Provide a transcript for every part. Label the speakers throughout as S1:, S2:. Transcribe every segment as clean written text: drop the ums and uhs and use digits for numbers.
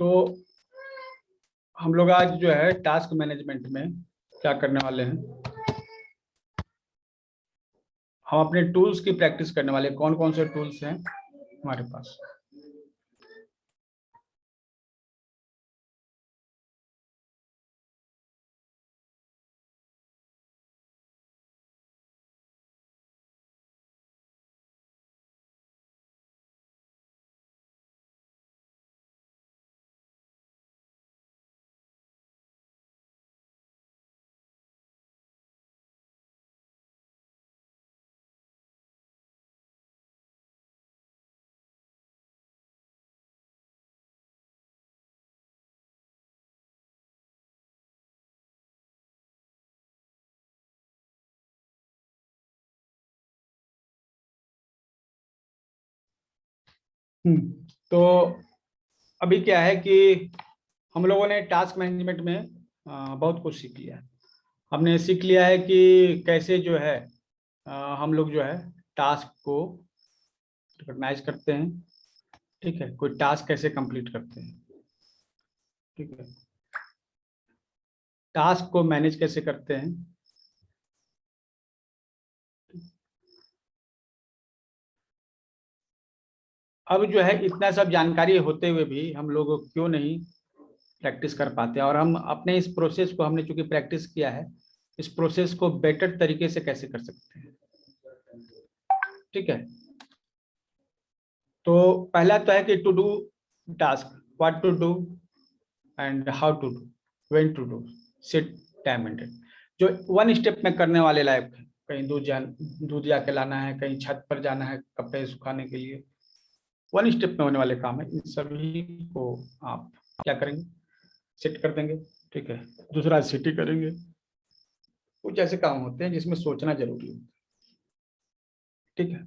S1: तो हम लोग आज जो है टास्क मैनेजमेंट में क्या करने वाले हैं, हम अपने टूल्स की प्रैक्टिस करने वाले। कौन कौन से टूल्स हैं हमारे पास? तो अभी क्या है कि हम लोगों ने टास्क मैनेजमेंट में बहुत कुछ सीख लिया है। हमने सीख लिया है कि कैसे जो है हम लोग जो है टास्क को रिकॉग्नाइज करते हैं। ठीक है, कोई टास्क कैसे कंप्लीट करते हैं। ठीक है, टास्क को मैनेज कैसे करते हैं। अब जो है इतना सब जानकारी होते हुए भी हम लोग क्यों नहीं प्रैक्टिस कर पाते, और हम अपने इस प्रोसेस को, हमने चूंकि प्रैक्टिस किया है, इस प्रोसेस को बेटर तरीके से कैसे कर सकते हैं। ठीक है, तो पहला तो है कि to do task, what to do and how to do, when to do, set time and date. जो वन स्टेप में करने वाले लायक है, कहीं दूध जाके लाना है, कहीं छत पर जाना है कपड़े सुखाने के लिए, वन स्टेप में होने वाले काम है। इन सभी को आप क्या करेंगे, सेट कर देंगे। ठीक है, दूसरा सिटी करेंगे। कुछ ऐसे काम होते हैं जिसमें सोचना जरूरी है। ठीक है,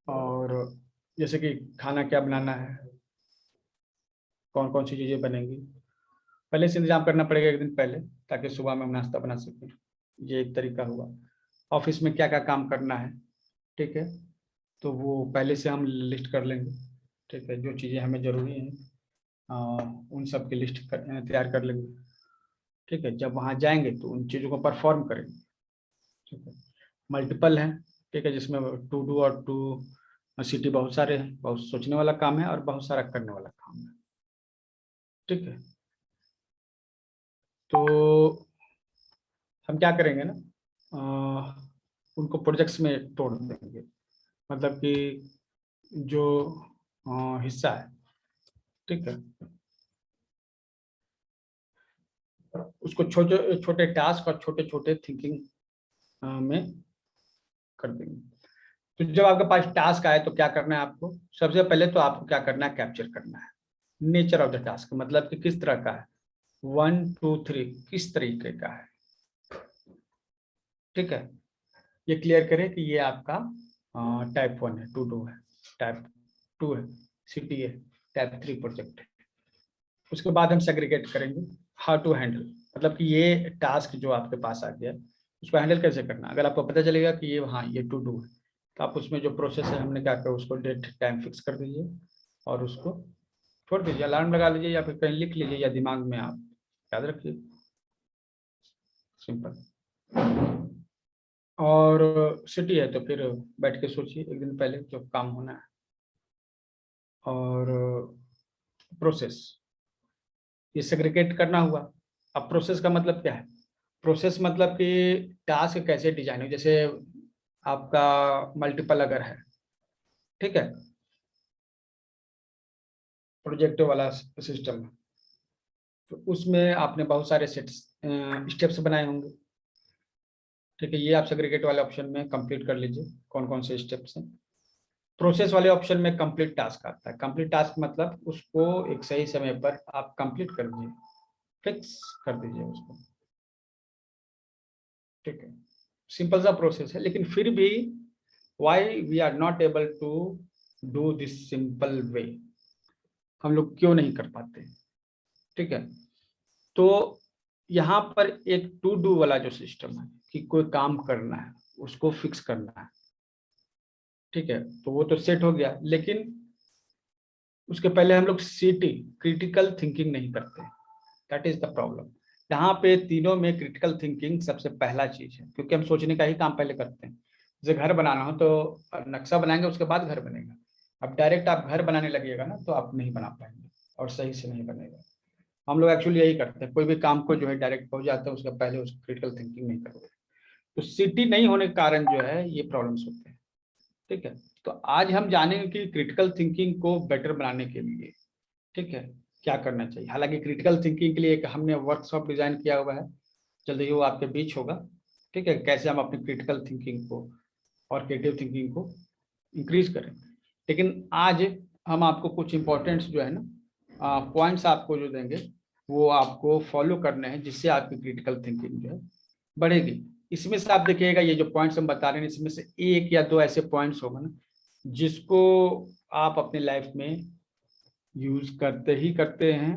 S1: और जैसे कि खाना क्या बनाना है, कौन कौन सी चीजें बनेंगी, पहले से इंतजाम करना पड़ेगा एक दिन पहले, ताकि सुबह में हम नाश्ता बना सकें। ये एक तरीका हुआ। ऑफिस में क्या क्या काम करना है, ठीक है, तो वो पहले से हम लिस्ट कर लेंगे। ठीक है, जो चीज़ें हमें जरूरी हैं उन सब की लिस्ट तैयार कर लेंगे। ठीक है, जब वहाँ जाएंगे तो उन चीज़ों को परफॉर्म करेंगे। ठीक है, मल्टीपल है। ठीक है, जिसमें टू डू और टू सिटी बहुत सारे हैं, बहुत सोचने वाला काम है और बहुत सारा करने वाला काम है। ठीक है, तो हम क्या करेंगे ना, उनको प्रोजेक्ट्स में तोड़ देंगे। मतलब कि जो हिस्सा है, ठीक है, उसको छोटे छोटे टास्क और छोटे छोटे थिंकिंग में कर देंगे। तो जब आपके पास टास्क आए तो क्या करना है आपको, सबसे पहले तो आपको क्या करना है, कैप्चर करना है नेचर ऑफ द टास्क, मतलब कि किस तरह का है, 1 2 3 किस तरीके का है। ठीक है, ये क्लियर करें कि ये आपका टाइप 1 है, टू डू है, टाइप 2 है, सिटी है, टाइप 3 प्रोजेक्ट है। उसके बाद हम सेग्रीगेट करेंगे हाउ टू हैंडल, मतलब कि ये टास्क जो आपके पास आ गया उसको हैंडल कैसे करना। अगर आपको पता चलेगा कि ये, हाँ ये टू डू है, तो आप उसमें जो प्रोसेस है हमने क्या किया, उसको डेट टाइम फिक्स कर दीजिए और उसको छोड़ दीजिए, अलार्म लगा लीजिए या फिर कहीं लिख लीजिए या दिमाग में आप याद रखिए। सिंपल। और सिटी है तो फिर बैठ के सोचिए एक दिन पहले जो काम होना है। और प्रोसेस, ये सेग्रीगेट करना हुआ। अब प्रोसेस का मतलब क्या है, प्रोसेस मतलब कि टास्क कैसे डिजाइन हो। जैसे आपका मल्टीपल अगर है, ठीक है, प्रोजेक्ट वाला सिस्टम, तो उसमें आपने बहुत सारे स्टेप्स बनाए होंगे। ठीक है, ये आप सेग्रीगेट वाले ऑप्शन में कंप्लीट कर लीजिए कौन कौन से स्टेप्स हैं। प्रोसेस वाले ऑप्शन में कंप्लीट टास्क आता है। कंप्लीट टास्क मतलब उसको एक सही समय पर आप कंप्लीट कर दीजिए, फिक्स कर दीजिए उसको। ठीक है, सिंपल सा प्रोसेस है, लेकिन फिर भी why we are not able to do this simple way, हम लोग क्यों नहीं कर पाते। ठीक है, तो यहाँ पर एक टू डू वाला जो सिस्टम है कि कोई काम करना है उसको फिक्स करना है। ठीक है, तो वो तो सेट हो गया, लेकिन उसके पहले हम लोग सीटी क्रिटिकल थिंकिंग नहीं करते। That is the problem. यहाँ पे तीनों में क्रिटिकल थिंकिंग सबसे पहला चीज है, क्योंकि हम सोचने का ही काम पहले करते हैं। जैसे घर बनाना हो तो नक्शा बनाएंगे, उसके बाद घर बनेगा। अब डायरेक्ट आप घर बनाने लगिएगा ना तो आप नहीं बना पाएंगे और सही से नहीं बनेगा। हम लोग एक्चुअली यही करते हैं, कोई भी काम को जो है डायरेक्ट हो जाते हैं, उसके पहले उसको क्रिटिकल थिंकिंग नहीं करते। तो सिटी नहीं होने के कारण जो है ये प्रॉब्लम्स होते हैं। ठीक है, तो आज हम जानेंगे कि क्रिटिकल थिंकिंग को बेटर बनाने के लिए, ठीक है, क्या करना चाहिए। हालांकि क्रिटिकल थिंकिंग के लिए एक हमने वर्कशॉप डिजाइन किया हुआ है, जल्दी ही वो आपके बीच होगा। ठीक है, कैसे हम अपनी क्रिटिकल थिंकिंग को और क्रिएटिव थिंकिंग को इंक्रीज करें। लेकिन आज हम आपको कुछ इंपॉर्टेंट्स जो है ना पॉइंट्स आपको जो देंगे वो आपको फॉलो करने हैं, जिससे आपकी क्रिटिकल थिंकिंग जो है बढ़ेगी। इसमें से आप देखिएगा ये जो पॉइंट्स हम बता रहे हैं, इसमें से एक या दो ऐसे पॉइंट्स होगा ना जिसको आप अपने लाइफ में यूज करते ही करते हैं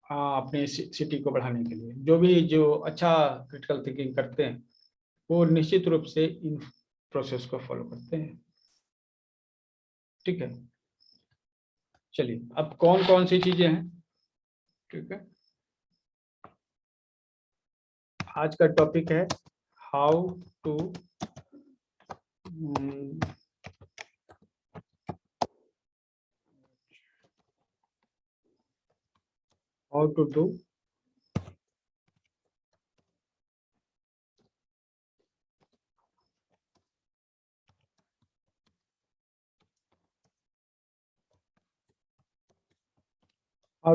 S1: अपने सिटी को बढ़ाने के लिए। जो अच्छा क्रिटिकल थिंकिंग करते हैं वो निश्चित रूप से इन प्रोसेस को फॉलो करते हैं। ठीक है, चलिए अब कौन कौन सी चीजें हैं। ठीक है, आज का टॉपिक है how to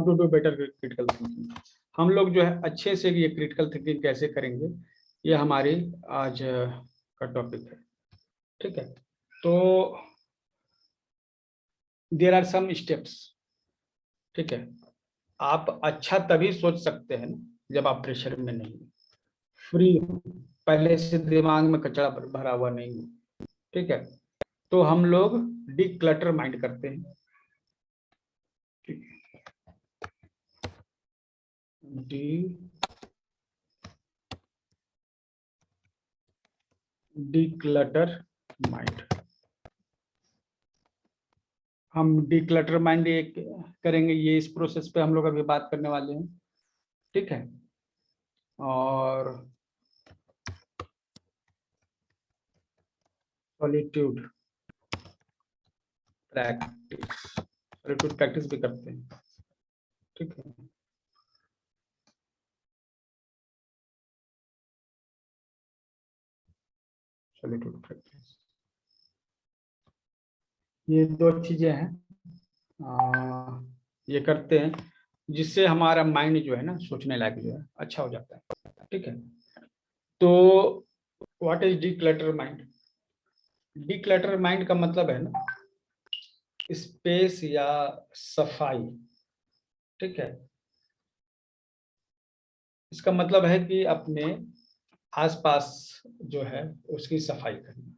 S1: do better critical thinking. हम लोग जो है अच्छे से ये क्रिटिकल थिंकिंग कैसे करेंगे, ये हमारी आज का टॉपिक है। ठीक है, तो देयर आर सम स्टेप्स। ठीक है, आप अच्छा तभी सोच सकते हैं जब आप प्रेशर में नहीं, फ्री हो, पहले से दिमाग में कचरा भरा हुआ नहीं हो। ठीक है, तो हम लोग डिक्लटर माइंड करते हैं। ठीक है, डिक्लटर माइंड। हम डिक्लटर माइंड करेंगे, ये इस प्रोसेस पे हम लोग अभी बात करने वाले हैं। ठीक है, और सॉलिट्यूड प्रैक्टिस भी करते हैं। ठीक है, सॉलिट्यूड प्रैक्टिस, ये दो चीजें हैं ये करते हैं जिससे हमारा माइंड जो है ना सोचने लायक जो है अच्छा हो जाता है। ठीक है, तो what is declutter mind. Declutter mind का मतलब है ना स्पेस या सफाई। ठीक है, इसका मतलब है कि अपने आसपास जो है उसकी सफाई करना।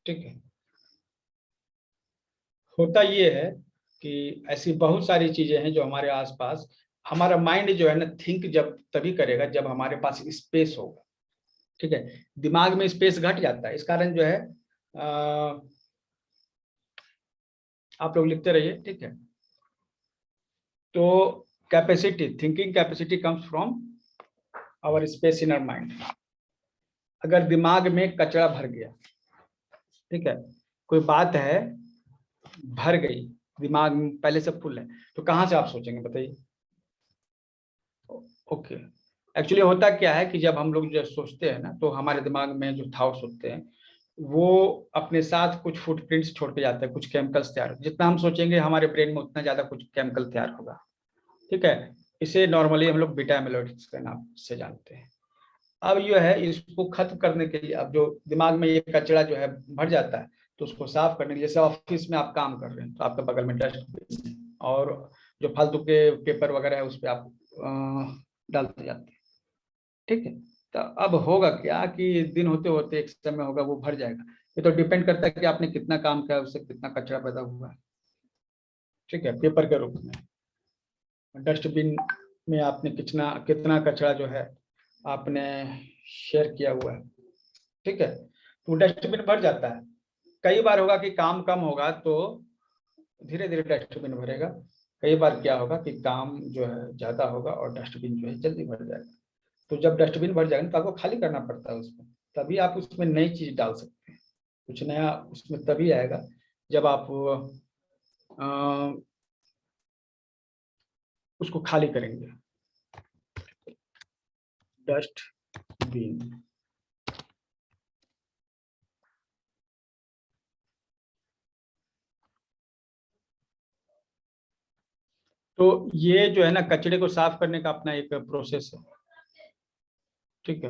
S1: ठीक है, होता ये है कि ऐसी बहुत सारी चीजें हैं जो हमारे आसपास, हमारा माइंड जो है ना थिंक जब तभी करेगा जब हमारे पास स्पेस होगा। ठीक है, दिमाग में स्पेस घट जाता है, इस कारण जो है आप लोग लिखते रहिए। ठीक है, तो capacity, thinking capacity comes from our space in our mind. अगर दिमाग में कचरा भर गया, ठीक है, कोई बात है भर गई, दिमाग में पहले से फुल है, तो कहाँ से आप सोचेंगे बताइए। ओके, एक्चुअली होता क्या है कि जब हम लोग जो सोचते हैं ना तो हमारे दिमाग में जो थॉट्स होते हैं वो अपने साथ कुछ फुटप्रिंट्स छोड़ के जाते हैं, कुछ केमिकल्स तैयार, जितना हम सोचेंगे हमारे ब्रेन में उतना ज्यादा कुछ केमिकल तैयार होगा। ठीक है, इसे नॉर्मली हम लोग बीटा एमिलोइड्स के नाम से जानते हैं। अब ये है इसको खत्म करने के लिए, अब जो दिमाग में ये कचरा जो है भर जाता है तो उसको साफ करने के लिए, जैसे ऑफिस में आप काम कर रहे हैं तो आपके बगल में डस्टबिन है और जो फालतू के पेपर वगैरह है उस पर आप डालते जाते हैं। ठीक है, तो अब होगा क्या कि दिन होते होते एक समय होगा वो भर जाएगा। ये तो डिपेंड करता है कि आपने कितना काम किया, उससे कितना कचरा पैदा हुआ है। ठीक है, पेपर के रूप में, डस्टबिन में आपने कितना कितना कचरा जो है आपने शेयर किया हुआ है। ठीक है, तो डस्टबिन भर जाता है। कई बार होगा कि काम कम होगा तो धीरे धीरे डस्टबिन भरेगा, कई बार क्या होगा कि काम जो है ज्यादा होगा और डस्टबिन जो है जल्दी भर जाएगा। तो जब डस्टबिन भर जाएगा तो आपको खाली करना पड़ता है उसमें, तभी आप उसमें नई चीज डाल सकते हैं। कुछ नया उसमें तभी आएगा जब आप उसको खाली करेंगे। डस्टबिन, तो ये जो है ना कचरे को साफ करने का अपना एक प्रोसेस है, ठीक है।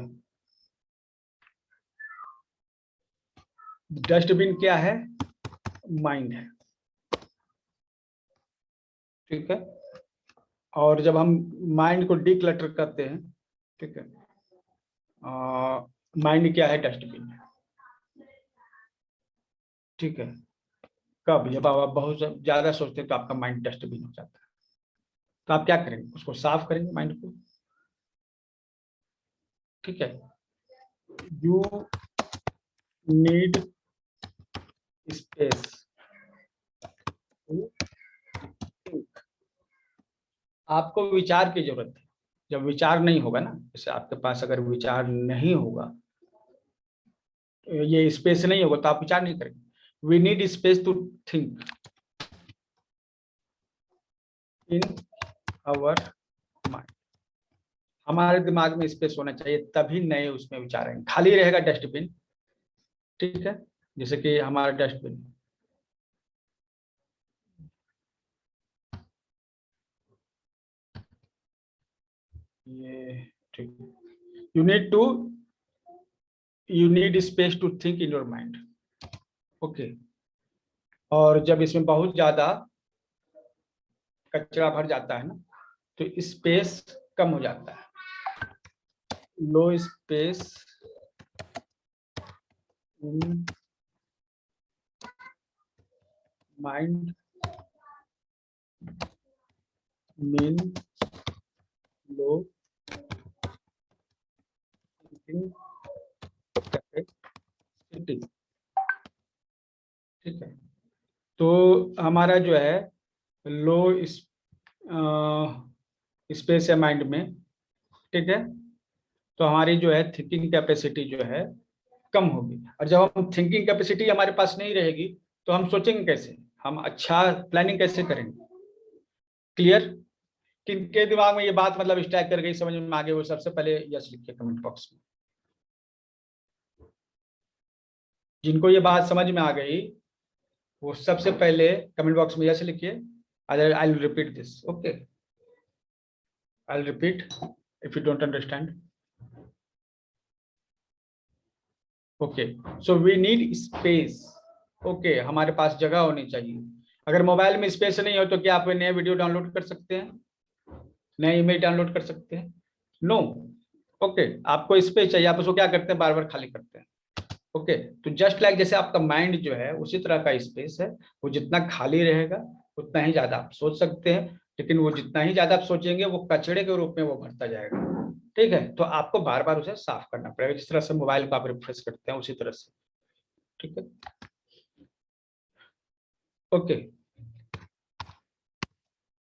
S1: डस्टबिन क्या है? माइंड है, ठीक है। और जब हम माइंड को डिक्लटर करते हैं, ठीक है, माइंड क्या है? डस्टबिन है, ठीक है। कब? जब आप बहुत ज्यादा सोचते हैं तो आपका माइंड डस्टबिन हो जाता है। तो आप क्या करेंगे? उसको साफ करेंगे माइंड को, ठीक है। You need space to think, आपको विचार की जरूरत है। जब विचार नहीं होगा ना, जैसे आपके पास अगर विचार नहीं होगा, ये स्पेस नहीं होगा तो आप विचार नहीं करेंगे। We need space to think in our mind, हमारे दिमाग में स्पेस होना चाहिए, तभी नए उसमें विचार आएंगे। खाली रहेगा डस्टबिन, ठीक है, जैसे कि हमारा डस्टबिन, ये ठीक है। You need to you need space to think in your mind, okay. और जब इसमें बहुत ज्यादा कचरा भर जाता है ना, तो स्पेस कम हो जाता है। Low space in mind mean low thinking capacity, ठीक है। तो हमारा जो है लो स्पेस है माइंड में, ठीक है, तो हमारी जो है थिंकिंग कैपेसिटी जो है कम होगी। और जब हम थिंकिंग कैपेसिटी हमारे पास नहीं रहेगी तो हम सोचेंगे कैसे, हम अच्छा प्लानिंग कैसे करेंगे? क्लियर? किनके दिमाग में ये बात मतलब स्ट्राइक कर गई, समझ में आ गई, वो सबसे पहले यस लिखिए कमेंट बॉक्स में। जिनको ये बात समझ में आ गई वो सबसे पहले कमेंट बॉक्स में यस लिखिए। I will repeat this, okay, I will repeat if you don't understand. Okay, so we need space, okay, हमारे पास जगह होनी चाहिए। अगर मोबाइल में स्पेस नहीं हो तो क्या आप नए वीडियो डाउनलोड कर सकते हैं, नए इमेज डाउनलोड कर सकते हैं? नो, ओके, आपको स्पेस चाहिए, आप उसको क्या करते हैं? बार बार खाली करते हैं, ओके। तो जस्ट लाइक जैसे आपका माइंड जो है उसी तरह का स्पेस है, वो जितना खाली रहेगा उतना ही ज्यादा आप सोच सकते हैं, लेकिन वो जितना ही ज्यादा आप सोचेंगे वो कचड़े के रूप में वो भरता जाएगा, ठीक है। तो आपको बार बार उसे साफ करना पड़ेगा, जिस तरह से मोबाइल को आप रिफ्रेश करते हैं उसी तरह से, ठीक है, okay.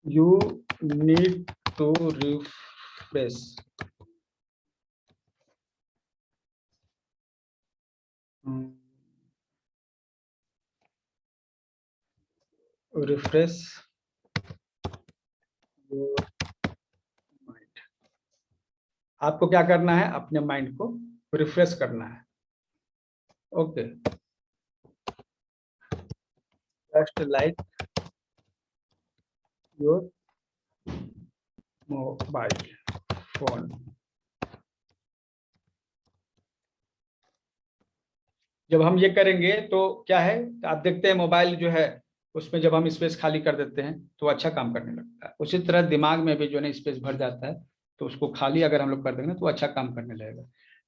S1: You need to refresh, refresh your mind, आपको क्या करना है? अपने माइंड को रिफ्रेश करना है, okay. Just like your mobile phone, जब हम ये करेंगे तो क्या है, आप देखते हैं मोबाइल जो है उसमें जब हम स्पेस खाली कर देते हैं तो अच्छा काम करने लगता है। उसी तरह दिमाग में भी जो है ना स्पेस भर जाता है, तो उसको खाली अगर हम लोग कर देंगे तो अच्छा काम करने लगेगा।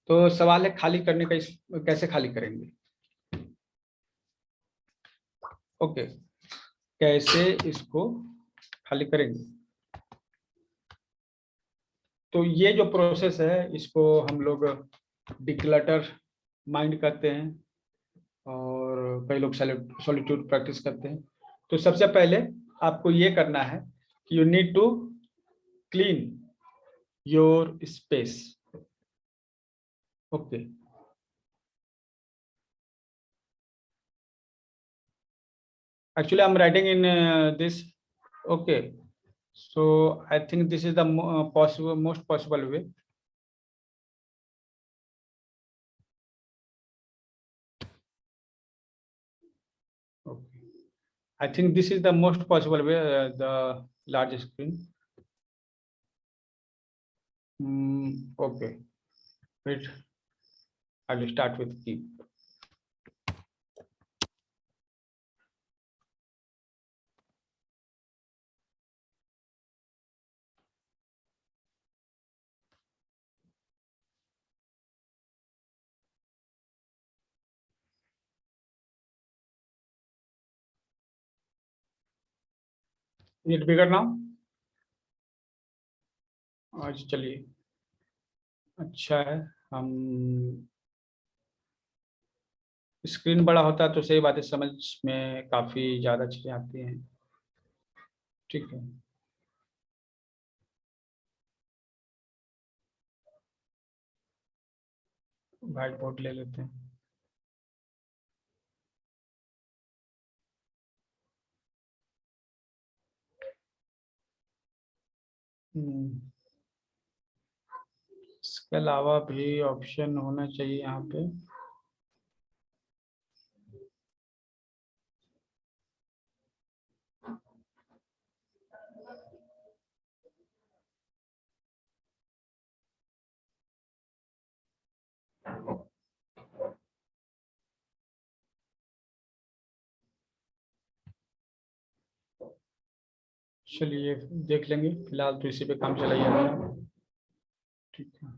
S1: तो सवाल है खाली करने का, कैसे खाली करेंगे? ओके, कैसे इसको खाली करेंगे? तो ये जो प्रोसेस है इसको हम लोग डिक्लटर माइंड कहते हैं, और कई लोग सॉलिट्यूड प्रैक्टिस करते हैं। तो सबसे पहले आपको ये करना है कि you need to clean your space. Okay, actually I'm writing in this. Okay, so I think this is the most possible way. Okay, I think this is the most possible way, the large screen. Okay, wait, I will start with keep. Is it bigger now? आज चलिए, अच्छा है। हम screen बड़ा होता है तो सही बात है, समझ में काफी ज्यादा चीजें आती हैं। ठीक है, व्हाइट बोर्ड ले लेते हैं। इसके अलावा भी ऑप्शन होना चाहिए यहाँ पे। चलिए देख लेंगे, फिलहाल तो इसी पे काम चलाइए मेरा। ठीक है,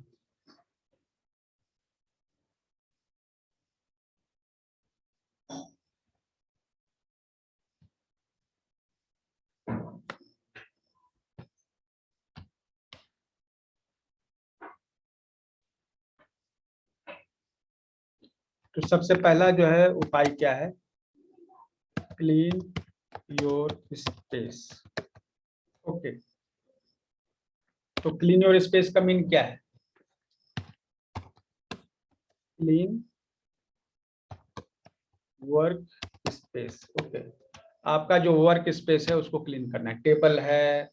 S1: तो सबसे पहला जो है उपाय क्या है, क्लीन योर स्पेस। ओके, तो क्लीन योर स्पेस का मीन क्या है? Clean work space. ओके, आपका जो वर्क स्पेस है उसको क्लीन करना है। टेबल है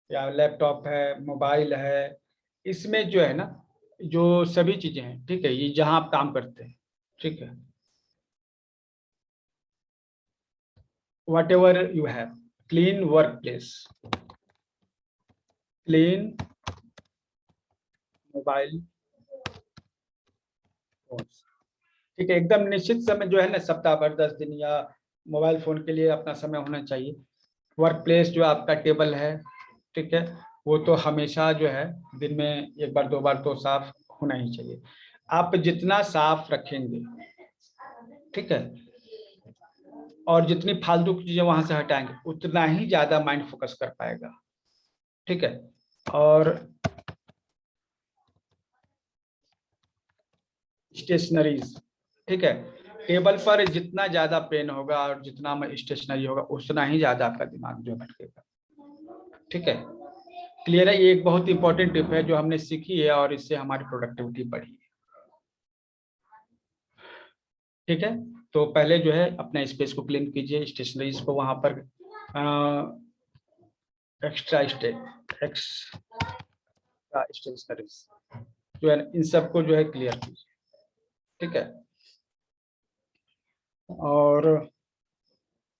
S1: या लैपटॉप है, मोबाइल है, इसमें जो है ना, जो सभी चीजें हैं, ठीक है, ये जहां आप काम करते हैं, ठीक है, whatever you have, clean workplace, clean mobile phones। ठीक है, एकदम निश्चित समय जो है ना, सप्ताह भर 10 दिन या मोबाइल फोन के लिए अपना समय होना चाहिए। वर्क प्लेस जो आपका टेबल है, ठीक है, वो तो हमेशा जो है दिन में एक बार 2 बार तो साफ होना ही चाहिए। आप जितना साफ रखेंगे, ठीक है, और जितनी फालतू की चीजें वहां से हटाएंगे, उतना ही ज्यादा माइंड फोकस कर पाएगा। ठीक है, और स्टेशनरीज, ठीक है, टेबल पर जितना ज्यादा पेन होगा और जितना स्टेशनरी होगा, उतना ही ज्यादा आपका दिमाग जो भटकेगा। ठीक है, क्लियर है? ये एक बहुत इंपॉर्टेंट टिप है जो हमने सीखी है और इससे हमारी प्रोडक्टिविटी बढ़ी है। ठीक है, तो पहले जो है अपना स्पेस को क्लीन कीजिए, स्टेशनरीज को वहां पर एक्स्ट्रा स्टेशनरीज जो है इन सबको जो है क्लियर कीजिए। ठीक है, और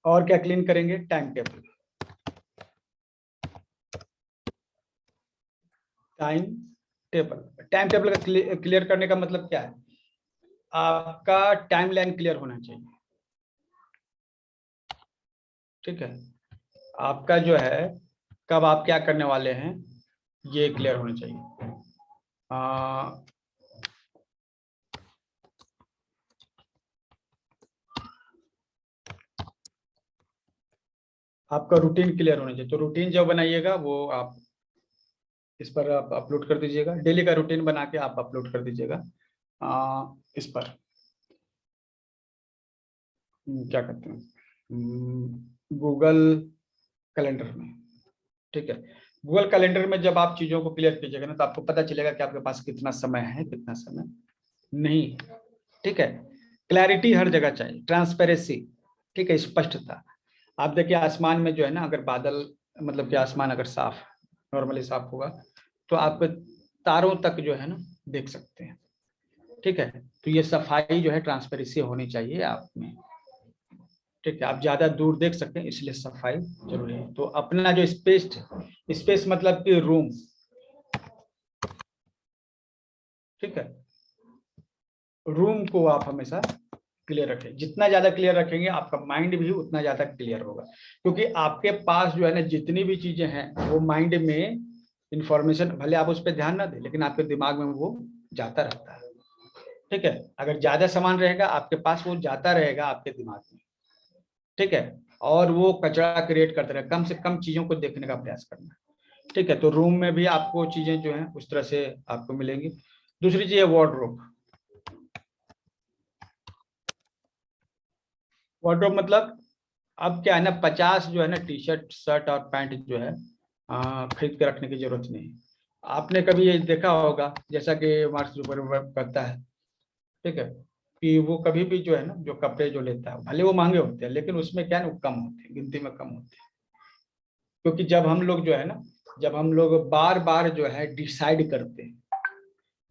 S1: क्या क्लीन करेंगे? Time table. Time time table का क्लियर करने का मतलब क्या है? आपका टाइम लाइन क्लियर होना चाहिए। ठीक है, आपका जो है कब आप क्या करने वाले हैं ये क्लियर होना चाहिए। आपका रूटीन क्लियर होना चाहिए। तो रूटीन जब बनाइएगा वो आप इस पर आप अपलोड कर दीजिएगा, डेली का रूटीन बना के आप अपलोड कर दीजिएगा इस पर। क्या कहते हैं, गूगल कैलेंडर में। ठीक है, गूगल कैलेंडर में जब आप चीजों को क्लियर कीजिएगा ना, तो आपको पता चलेगा कि आपके पास कितना समय है, कितना समय नहीं। ठीक है, क्लैरिटी हर जगह चाहिए, ट्रांसपेरेंसी। ठीक है, स्पष्टता। आप देखिए आसमान में जो है ना, अगर बादल मतलब कि आसमान अगर साफ नॉर्मली साफ होगा तो आप तारों तक जो है ना देख सकते हैं। ठीक है, तो ये सफाई जो है, ट्रांसपेरेंसी होनी चाहिए आप में। ठीक है, आप ज्यादा दूर देख सकते हैं, इसलिए सफाई जरूरी है। तो अपना जो स्पेस मतलब कि रूम। ठीक है, रूम को आप हमेशा क्लियर रखें। जितना ज्यादा क्लियर रखेंगे आपका माइंड भी उतना ज्यादा क्लियर होगा, क्योंकि आपके पास जो है ना जितनी भी चीजें हैं वो माइंड में इंफॉर्मेशन, भले आप उस पर ध्यान ना दें लेकिन आपके दिमाग में वो जाता रहता है। ठीक है, अगर ज्यादा सामान रहेगा आपके पास, वो जाता रहेगा आपके दिमाग में। ठीक है, और वो कचरा क्रिएट करते रहे। कम से कम चीजों को देखने का प्रयास करना। ठीक है, तो रूम में भी आपको चीजें जो है उस तरह से आपको मिलेंगी। दूसरी चीज है वार्डरोब। वार्डरोब मतलब अब क्या है ना, 50 जो है ना टी शर्ट शर्ट और पैंट जो है खरीद के रखने की जरूरत नहीं। आपने कभी ये देखा होगा, जैसा कि मार्क जुकरबर्ग करता है। ठीक है, कि वो कभी भी जो है ना, जो कपड़े जो लेता है, भले वो महंगे होते हैं लेकिन उसमें क्या है ना, वो कम होते हैं, गिनती में कम होते हैं। क्योंकि जब हम लोग जो है ना, जब हम लोग बार बार जो है डिसाइड करते हैं,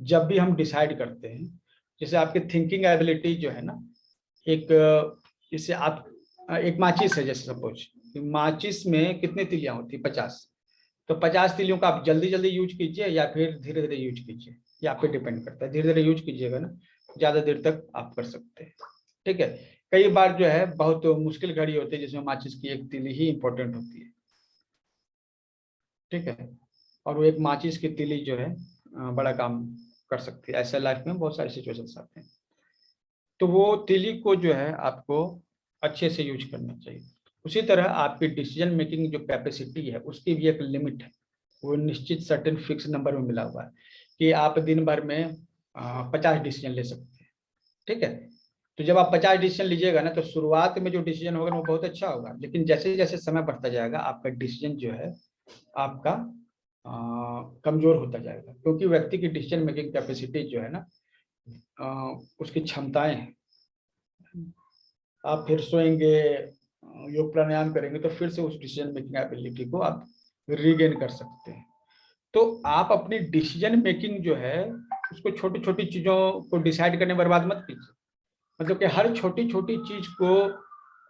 S1: जब भी हम डिसाइड करते हैं, जैसे आपकी थिंकिंग एबिलिटी जो है ना, एक जैसे आप एक माचिस है, जैसे सपोज माचिस में कितनी तिलियां होती है, 50। तो 50 तिलियों का आप जल्दी जल्दी यूज कीजिए या फिर धीरे धीरे यूज कीजिए, ये आप पे डिपेंड करता है। धीरे धीरे यूज कीजिएगा ना, ज्यादा देर तक आप कर सकते हैं। ठीक है, कई बार जो है बहुत मुश्किल घड़ी होती है जिसमें माचिस की एक तिली ही इंपॉर्टेंट होती है। ठीक है, और वो एक माचिस की तिली जो है बड़ा काम कर सकती है। ऐसे लाइफ में बहुत सारे सिचुएशंस आते हैं, तो वो तिली को जो है आपको अच्छे से यूज करना चाहिए। उसी तरह आपकी डिसीजन मेकिंग जो कैपेसिटी है उसकी भी एक लिमिट है। वो निश्चित सर्टेन फिक्स नंबर में मिला हुआ है कि आप दिन भर में 50 डिसीजन ले सकते हैं। ठीक है, तो जब आप 50 डिसीजन लीजिएगा ना, तो शुरुआत में जो डिसीजन होगा वो बहुत अच्छा होगा, लेकिन जैसे जैसे समय बढ़ता जाएगा आपका डिसीजन जो है आपका कमजोर होता जाएगा। क्योंकि व्यक्ति की डिसीजन मेकिंग कैपेसिटी जो है ना, उसकी क्षमताएं हैं। आप फिर सोएंगे, योग प्राणायाम करेंगे तो फिर से उस डिसीजन मेकिंग एबिलिटी को आप रीगेन कर सकते हैं। तो आप अपनी डिसीजन मेकिंग जो है उसको छोटी छोटी चीजों को डिसाइड करने बर्बाद मत कीजिए। मतलब कि हर छोटी छोटी चीज को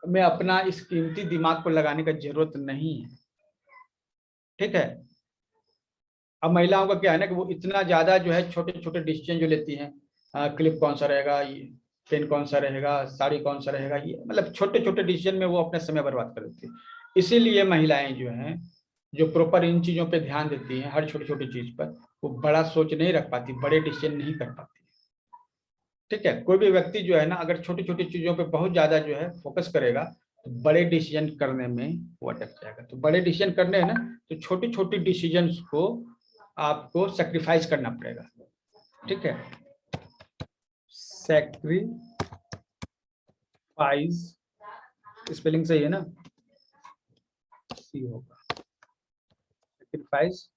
S1: में अपना इस कीमती दिमाग को लगाने का जरूरत नहीं है। ठीक है, अब महिलाओं का क्या है ना कि वो इतना ज्यादा जो है छोटे छोटे डिसीजन जो लेती हैं, क्लिप कौन सा रहेगा, ये पेन कौन सा रहेगा, साड़ी कौन सा रहेगा, ये मतलब छोटे छोटे डिसीजन में वो अपना समय बर्बाद कर देती है। इसीलिए महिलाएं जो हैं, जो प्रॉपर इन चीजों पे ध्यान देती हैं, हर छोटी छोटी चीज पर, वो बड़ा सोच नहीं रख पाती, बड़े डिसीजन नहीं कर पाती। ठीक है, कोई भी व्यक्ति जो है ना, अगर छोटी छोटी चीजों पे बहुत ज्यादा जो है फोकस करेगा तो बड़े डिसीजन करने में वो अटक जाएगा। तो बड़े डिसीजन करने हैं ना, तो छोटी छोटी डिसीजंस को आपको सेक्रीफाइस करना पड़ेगा। ठीक है, सेक्रीफाइस स्पेलिंग सही है ना, सी होगा। सेक्रीफाइस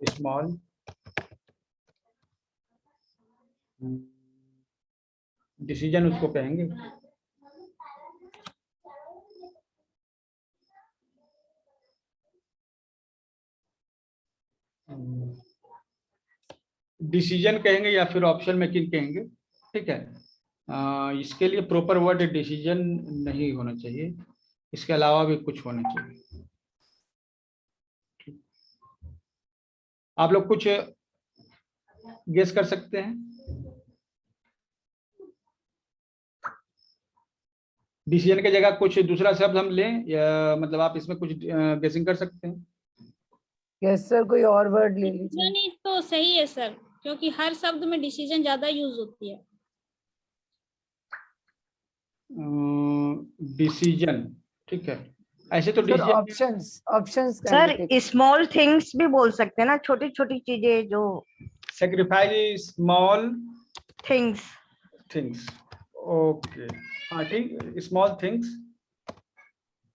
S1: स्मॉल डिसीजन उसको कहेंगे। डिसीजन कहेंगे या फिर ऑप्शन मेकिंग कहेंगे। ठीक है, इसके लिए प्रॉपर वर्ड डिसीजन नहीं होना चाहिए, इसके अलावा भी कुछ होना चाहिए। आप लोग कुछ गेस कर सकते हैं? डिसीजन की जगह कुछ दूसरा शब्द हम लें, या मतलब आप इसमें कुछ गेसिंग कर सकते हैं?
S2: यस सर, कोई और वर्ड ले लीजिए।
S3: नहीं तो सही है सर, क्योंकि हर शब्द में डिसीजन ज्यादा यूज होती है।
S1: डिसीजन, ठीक है, ऐसे तो
S2: sir
S1: decision
S2: options options
S4: sir small things भी बोल सकते हैं ना, छोटी छोटी चीजें जो
S1: sacrifice small
S4: things.
S1: Things. Okay, हाँ ठीक, स्मॉल थिंग्स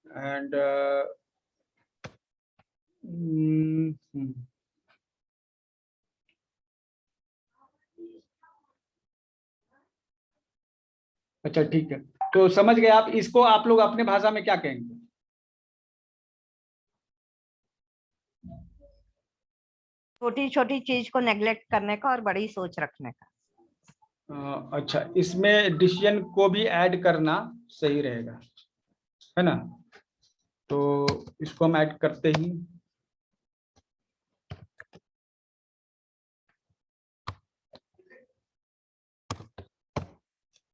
S1: एंड अच्छा ठीक है, तो समझ गए आप। इसको आप लोग अपने भाषा में क्या कहेंगे?
S4: छोटी छोटी चीज को नेग्लेक्ट करने का और बड़ी सोच रखने का।
S1: अच्छा, इसमें डिसीजन को भी ऐड करना सही रहेगा, है ना? तो इसको हम ऐड करते ही,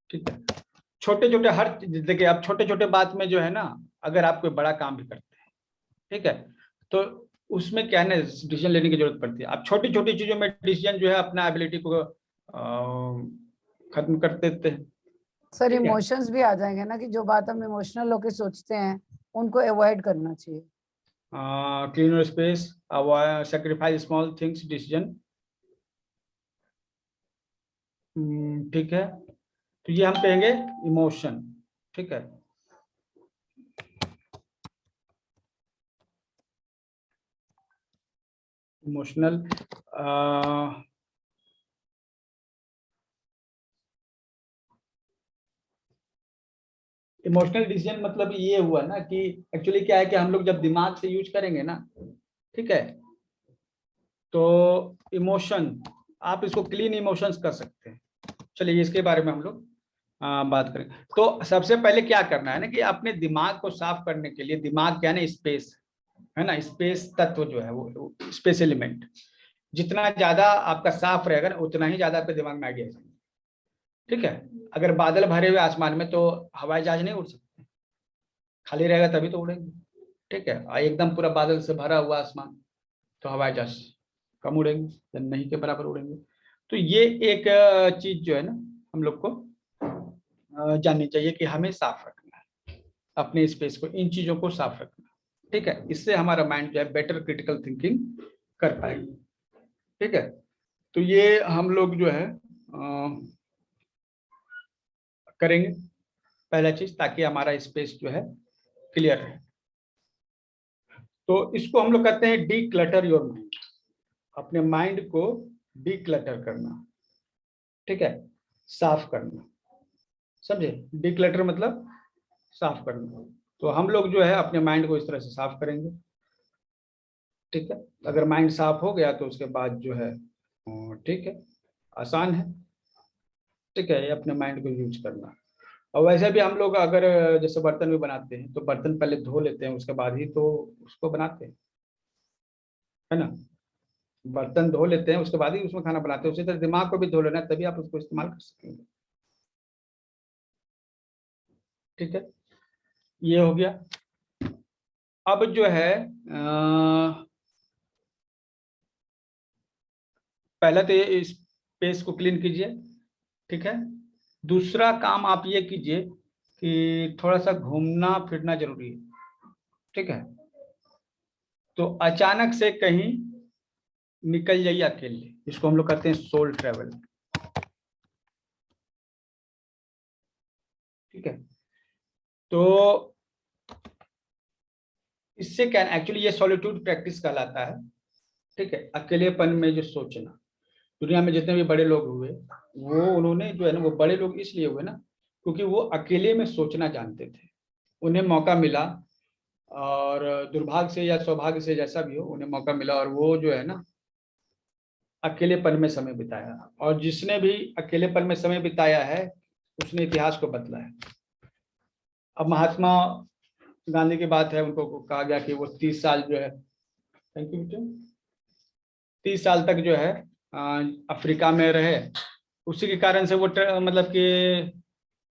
S1: ठीक है। छोटे छोटे हर, देखिए आप छोटे छोटे बात में जो है ना, अगर आप कोई बड़ा काम भी करते हैं, ठीक है, तो उसमें क्या है ना, डिसीजन लेने की जरूरत पड़ती है। आप छोटी छोटी चीजों में डिसीजन जो है अपना एबिलिटी को खत्म कर देते हैं।
S2: सर
S1: ठीक है।
S2: इमोशंस भी आ जाएंगे ना, कि जो बात हम इमोशनल होके सोचते हैं उनको अवॉइड करना चाहिए।
S1: Clean your space, sacrifice small things, decision. ठीक है, तो ये हम कहेंगे इमोशन, ठीक है। इमोशनल इमोशनल डिसीजन मतलब ये हुआ ना कि एक्चुअली क्या है कि हम लोग जब दिमाग से यूज करेंगे ना, ठीक है, तो इमोशन, आप इसको क्लीन इमोशंस कर सकते हैं। चलिए इसके बारे में हम लोग बात करें। तो सबसे पहले क्या करना है ना कि अपने दिमाग को साफ करने के लिए, दिमाग क्या है ना, स्पेस है ना, स्पेस तत्व जो है वो स्पेस एलिमेंट, जितना ज्यादा आपका साफ रहेगा ना उतना ही ज्यादा आपके दिमाग में आइडिया आएंगे। ठीक है, अगर बादल भरे हुए आसमान में तो हवाई जहाज नहीं उड़ सकते, खाली रहेगा तभी तो उड़ेंगे। ठीक है, एकदम पूरा बादल से भरा हुआ आसमान तो हवाई जहाज कम उड़ेंगे या नहीं के बराबर उड़ेंगे। तो ये एक चीज जो है ना हम लोग को जाननी चाहिए कि हमें साफ रखना है अपने स्पेस को, इन चीजों को साफ रखना। ठीक है, इससे हमारा माइंड जो है बेटर क्रिटिकल थिंकिंग कर पाएगा। ठीक है, तो ये हम लोग जो है करेंगे पहला चीज, ताकि हमारा स्पेस जो है क्लियर रहे। तो इसको हम लोग कहते हैं डी क्लटर योर माइंड, अपने माइंड को डी क्लटर करना। ठीक है, साफ करना, समझे? डी क्लटर मतलब साफ करना। तो हम लोग जो है अपने माइंड को इस तरह से साफ करेंगे। ठीक है, अगर माइंड साफ हो गया तो उसके बाद जो है ठीक है, आसान है। ठीक है, ये अपने माइंड को यूज करना। और वैसे भी हम लोग अगर जैसे बर्तन भी बनाते हैं तो बर्तन पहले धो लेते हैं, उसके बाद ही तो उसको बनाते हैं, है ना? बर्तन धो लेते हैं उसके बाद ही उसमें खाना बनाते हैं। उसी तरह दिमाग को भी धो लेना है, तभी आप उसको इस्तेमाल कर सकेंगे। ठीक है, ये हो गया। अब जो है पहले तो ये स्पेस को क्लीन कीजिए। ठीक है, दूसरा काम आप ये कीजिए कि थोड़ा सा घूमना फिरना जरूरी है। ठीक है, तो अचानक से कहीं निकल जाइए अकेले, इसको हम लोग कहते हैं सोल ट्रेवल। ठीक है, तो इससे क्या एक्चुअली ये सॉलिट्यूड प्रैक्टिस कहलाता है। ठीक है, अकेलेपन में जो सोचना। दुनिया में जितने भी बड़े लोग हुए वो उन्होंने जो है ना, वो बड़े लोग इसलिए हुए ना क्योंकि वो अकेले में सोचना जानते थे। उन्हें मौका मिला, और दुर्भाग्य से या सौभाग्य से जैसा भी हो, उन्हें मौका मिला और वो जो है ना अकेलेपन में समय बिताया। और जिसने भी अकेलेपन में समय बिताया है उसने इतिहास को बदला है। अब महात्मा गांधी की बात है, उनको कहा गया कि वो 30 साल जो है, थैंक यू बेटे, 30 साल तक जो है अफ्रीका में रहे। उसी के कारण से वो मतलब कि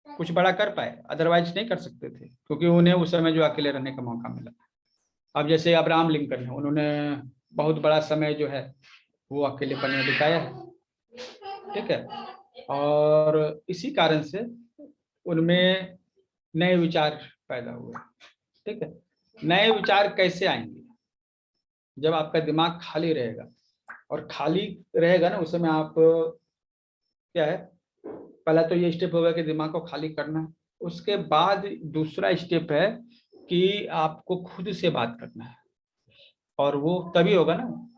S1: कुछ बड़ा कर पाए, अदरवाइज नहीं कर सकते थे, क्योंकि उन्हें उस समय जो अकेले रहने का मौका मिला। अब जैसे अब्राहम लिंकन है, उन्होंने बहुत बड़ा समय जो है वो अकेलेपन में बिताया है। ठीक है, और इसी कारण से उनमें नए विचार पैदा हुए। ठीक है, नए विचार कैसे आएंगे? जब आपका दिमाग खाली रहेगा, और खाली रहेगा ना उस समय आप क्या है पहला तो ये स्टेप होगा कि दिमाग को खाली करना। उसके बाद दूसरा स्टेप है कि आपको खुद से बात करना है, और वो तभी होगा ना।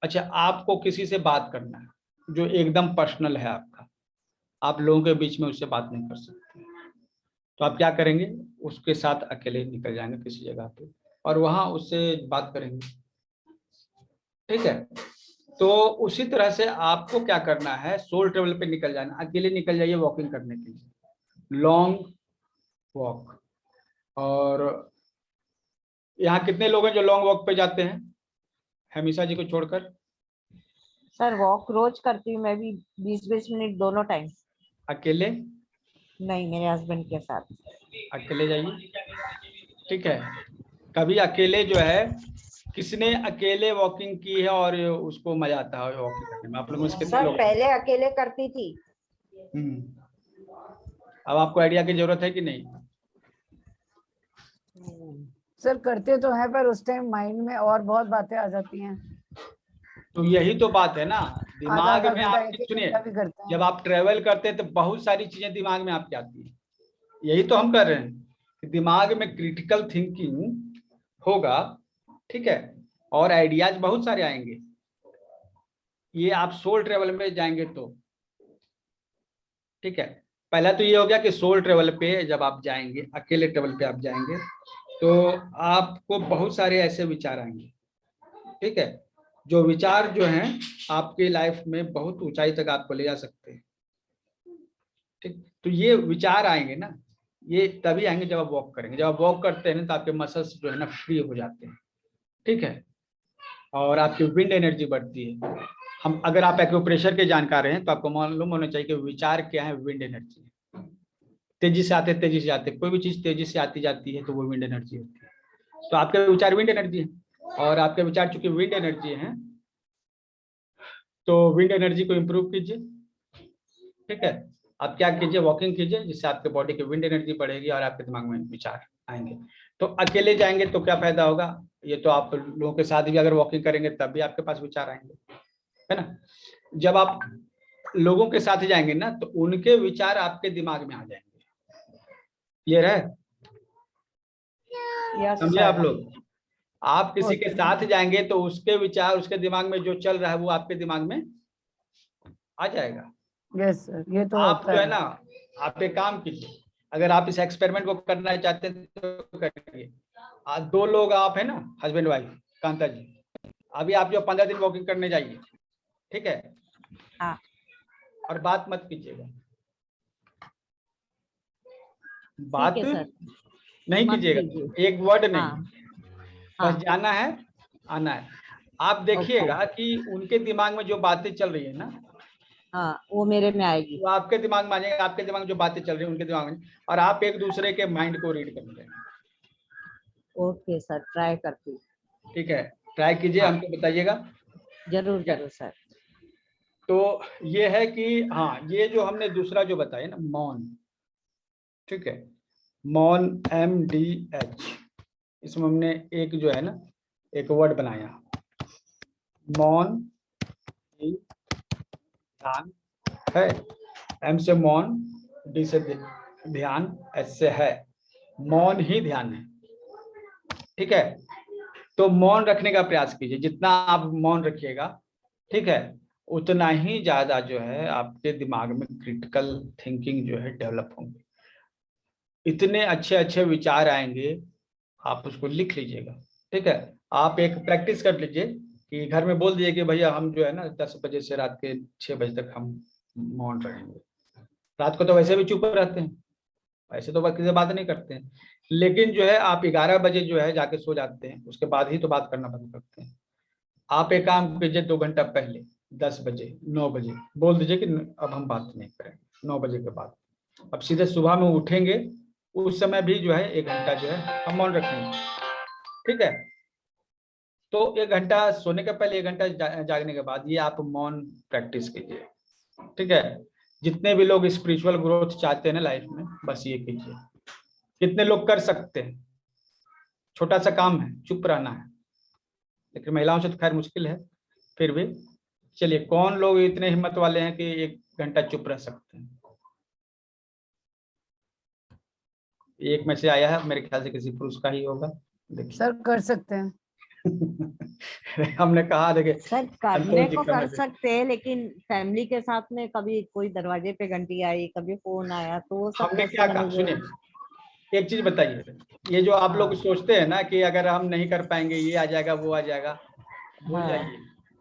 S1: अच्छा, आपको किसी से बात करना है जो एकदम पर्सनल है आपका, आप लोगों के बीच में उससे बात नहीं कर सकते, तो आप क्या करेंगे, उसके साथ अकेले निकल जाएंगे किसी जगह पे और वहां उससे बात करेंगे। ठीक है, तो उसी तरह से आपको क्या करना है, सोल ट्रेवल पे निकल जाना। अकेले निकल जाइए वॉकिंग करने के लिए, लॉन्ग वॉक। और यहाँ कितने लोग हैं जो लॉन्ग वॉक पे जाते हैं, हमेशा जी को छोड़कर?
S4: सर वॉक रोज करती हूँ मैं भी, 20-20 मिनट दोनों टाइम।
S1: अकेले?
S4: नहीं, मेरे हस्बैंड के साथ।
S1: अकेले जाइए, ठीक है। कभी अकेले जो है, किसने अकेले वॉकिंग की है और उसको मजा आता है वॉकिंग करने में? आप लोगों में से कितने
S4: सर
S1: लोग?
S4: पहले अकेले करती थी।
S1: अब आपको आइडिया की जरूरत है कि नहीं?
S2: सर करते तो हैं, पर उस टाइम माइंड में और बहुत बातें आ जाती हैं।
S1: तो यही तो बात है ना,
S2: आधा
S1: दिमाग
S2: आधा
S1: में
S2: घंटा,
S1: आपकी,
S2: 1-1
S1: सुनिए,
S2: घंटा भी करते हैं।
S1: जब आप ट्रेवल करते हैं तो बहुत सारी चीजें दिमाग में आपकी आती है। यही तो हम कर रहे हैं कि दिमाग में क्रिटिकल थिंकिंग होगा, ठीक है, और आइडियाज बहुत सारे आएंगे। ये आप सोल ट्रेवल में जाएंगे तो, ठीक है। पहला तो ये हो गया कि सोल ट्रेवल पे जब आप जाएंगे, अकेले ट्रेवल पे आप जाएंगे, तो आपको बहुत सारे ऐसे विचार आएंगे, ठीक है, जो विचार जो हैं आपकी लाइफ में बहुत ऊंचाई तक आपको ले जा सकते हैं। ठीक, तो ये विचार आएंगे ना, ये तभी आएंगे जब आप वॉक करेंगे। जब आप वॉक करते हैं ना तो आपके मसल्स जो है ना फ्री हो जाते हैं, ठीक है, और आपकी विंड एनर्जी बढ़ती है। हम, अगर आप एक्यूप्रेशर के जानकार हैं तो आपको मालूम होना चाहिए कि विचार क्या है, विंड एनर्जी। तेजी से आते, तेजी से आते, कोई भी चीज तेजी से आती जाती है तो वो विंड एनर्जी होती है। तो आपके विचार विंड एनर्जी है, और आपके विचार चूंकि विंड एनर्जी है, तो विंड एनर्जी को इम्प्रूव कीजिए, ठीक है। आप क्या कीजिए, वॉकिंग कीजिए, जिससे आपके बॉडी की विंड एनर्जी बढ़ेगी और आपके दिमाग में विचार आएंगे। तो अकेले जाएंगे तो क्या फायदा होगा, ये तो आप लोगों के साथ भी अगर वॉकिंग करेंगे तब भी आपके पास विचार आएंगे, है ना। जब आप लोगों के साथ जाएंगे ना तो उनके विचार आपके दिमाग में आ जाएंगे। क्लियर है? समझे आप लोग? आप किसी के साथ जाएंगे तो उसके विचार, उसके दिमाग में जो चल रहा है वो आपके दिमाग में आ जाएगा।
S2: यस सर, ये तो
S1: आप
S2: होता
S1: जो है
S2: है।
S1: ना, आप एक काम कीजिए, अगर आप इस एक्सपेरिमेंट को करना चाहते हैं तो करिए। आज 2 लोग आप है ना, हस्बैंड वाइफ, कांता जी, अभी आप जो 15 दिन वॉकिंग करने जाइए, ठीक है,
S4: हाँ।
S1: और बात मत कीजिएगा,
S4: ठीक
S1: बात
S4: है सर,
S1: नहीं
S4: मत
S1: कीजिएगा,
S4: कीजिए।
S1: एक वर्ड नहीं,
S4: हाँ
S1: बस
S4: हाँ।
S1: जाना है, आना है। आप देखिएगा कि उनके दिमाग में जो बातें चल रही है ना,
S4: हाँ, वो मेरे में आएगी।
S1: वो आपके दिमाग में आ जाएगा, आपके दिमाग में जो बातें चल रही है उनके दिमाग में, और आप एक दूसरे के माइंड को रीड करेंगे।
S4: ओके सर, ट्राई करती हूँ।
S1: ठीक है, ट्राई कीजिए,
S4: हाँ।
S1: हमको बताइएगा।
S4: जरूर जरूर सर।
S1: तो ये है कि हाँ, ये जो हमने दूसरा जो बताया ना, मौन, ठीक है, मौन, MDH, इसमें हमने एक जो है ना, एक वर्ड बनाया, मौन ही ध्यान है। M से मौन, D से ध्यान, S से है, मौन ही ध्यान है, ठीक है। तो मौन रखने का प्रयास कीजिए, जितना आप मौन रखिएगा, ठीक है, उतना ही ज्यादा जो है आपके दिमाग में क्रिटिकल थिंकिंग जो है डेवलप होंगे, इतने अच्छे अच्छे विचार आएंगे। आप उसको लिख लीजिएगा, ठीक है। आप एक प्रैक्टिस कर लीजिए कि घर में बोल दिए कि भैया हम जो है ना 10 बजे से रात के 6 बजे तक हम मौन रहेंगे। रात को तो वैसे भी चुप रहते हैं, वैसे तो किसी से बात नहीं करते हैं, लेकिन जो है आप 11 बजे जो है जाके सो जाते हैं, उसके बाद ही तो बात करना बंद करते हैं। आप एक काम कीजिए, 2 घंटा पहले, 10 बजे, 9 बजे बोल दीजिए कि अब हम बात नहीं करेंगे 9 बजे के बाद। अब सीधे सुबह में उठेंगे, उस समय भी जो है 1 घंटा जो है हम मौन रखेंगे, ठीक है। तो 1 घंटा सोने के पहले, 1 घंटा जागने के बाद, ये आप मौन प्रैक्टिस कीजिए, ठीक है। जितने भी लोग स्पिरिचुअल ग्रोथ चाहते हैं ना लाइफ में, बस ये कीजिए। कितने लोग कर सकते हैं? छोटा सा काम है, चुप रहना है, लेकिन महिलाओं से तो खैर मुश्किल है, फिर भी चलिए, कौन लोग इतने हिम्मत वाले हैं कि 1 घंटा चुप रह सकते हैं? एक में से आया है, मेरे ख्याल से किसी पुरुष का ही होगा। देखिए
S2: सर कर सकते हैं।
S1: हमने कहा देखिए
S4: सर करने
S1: संतोष जी
S4: को कर
S1: करने थे।
S4: सकते हैं, लेकिन फैमिली के साथ में कभी कोई दरवाजे पे घंटी आई, कभी फोन आया, तो वो सब
S1: हमने
S4: कैसे
S1: क्या कहा,
S4: मैनेज
S1: सुनिए
S4: होगा?
S1: एक चीज बताइए, ये जो आप लोग
S4: हाँ
S1: सोचते हैं ना कि अगर हम नहीं कर पाएंगे ये आ जाएगा वो आ जाएगा, भूल
S4: हाँ
S1: जाइए।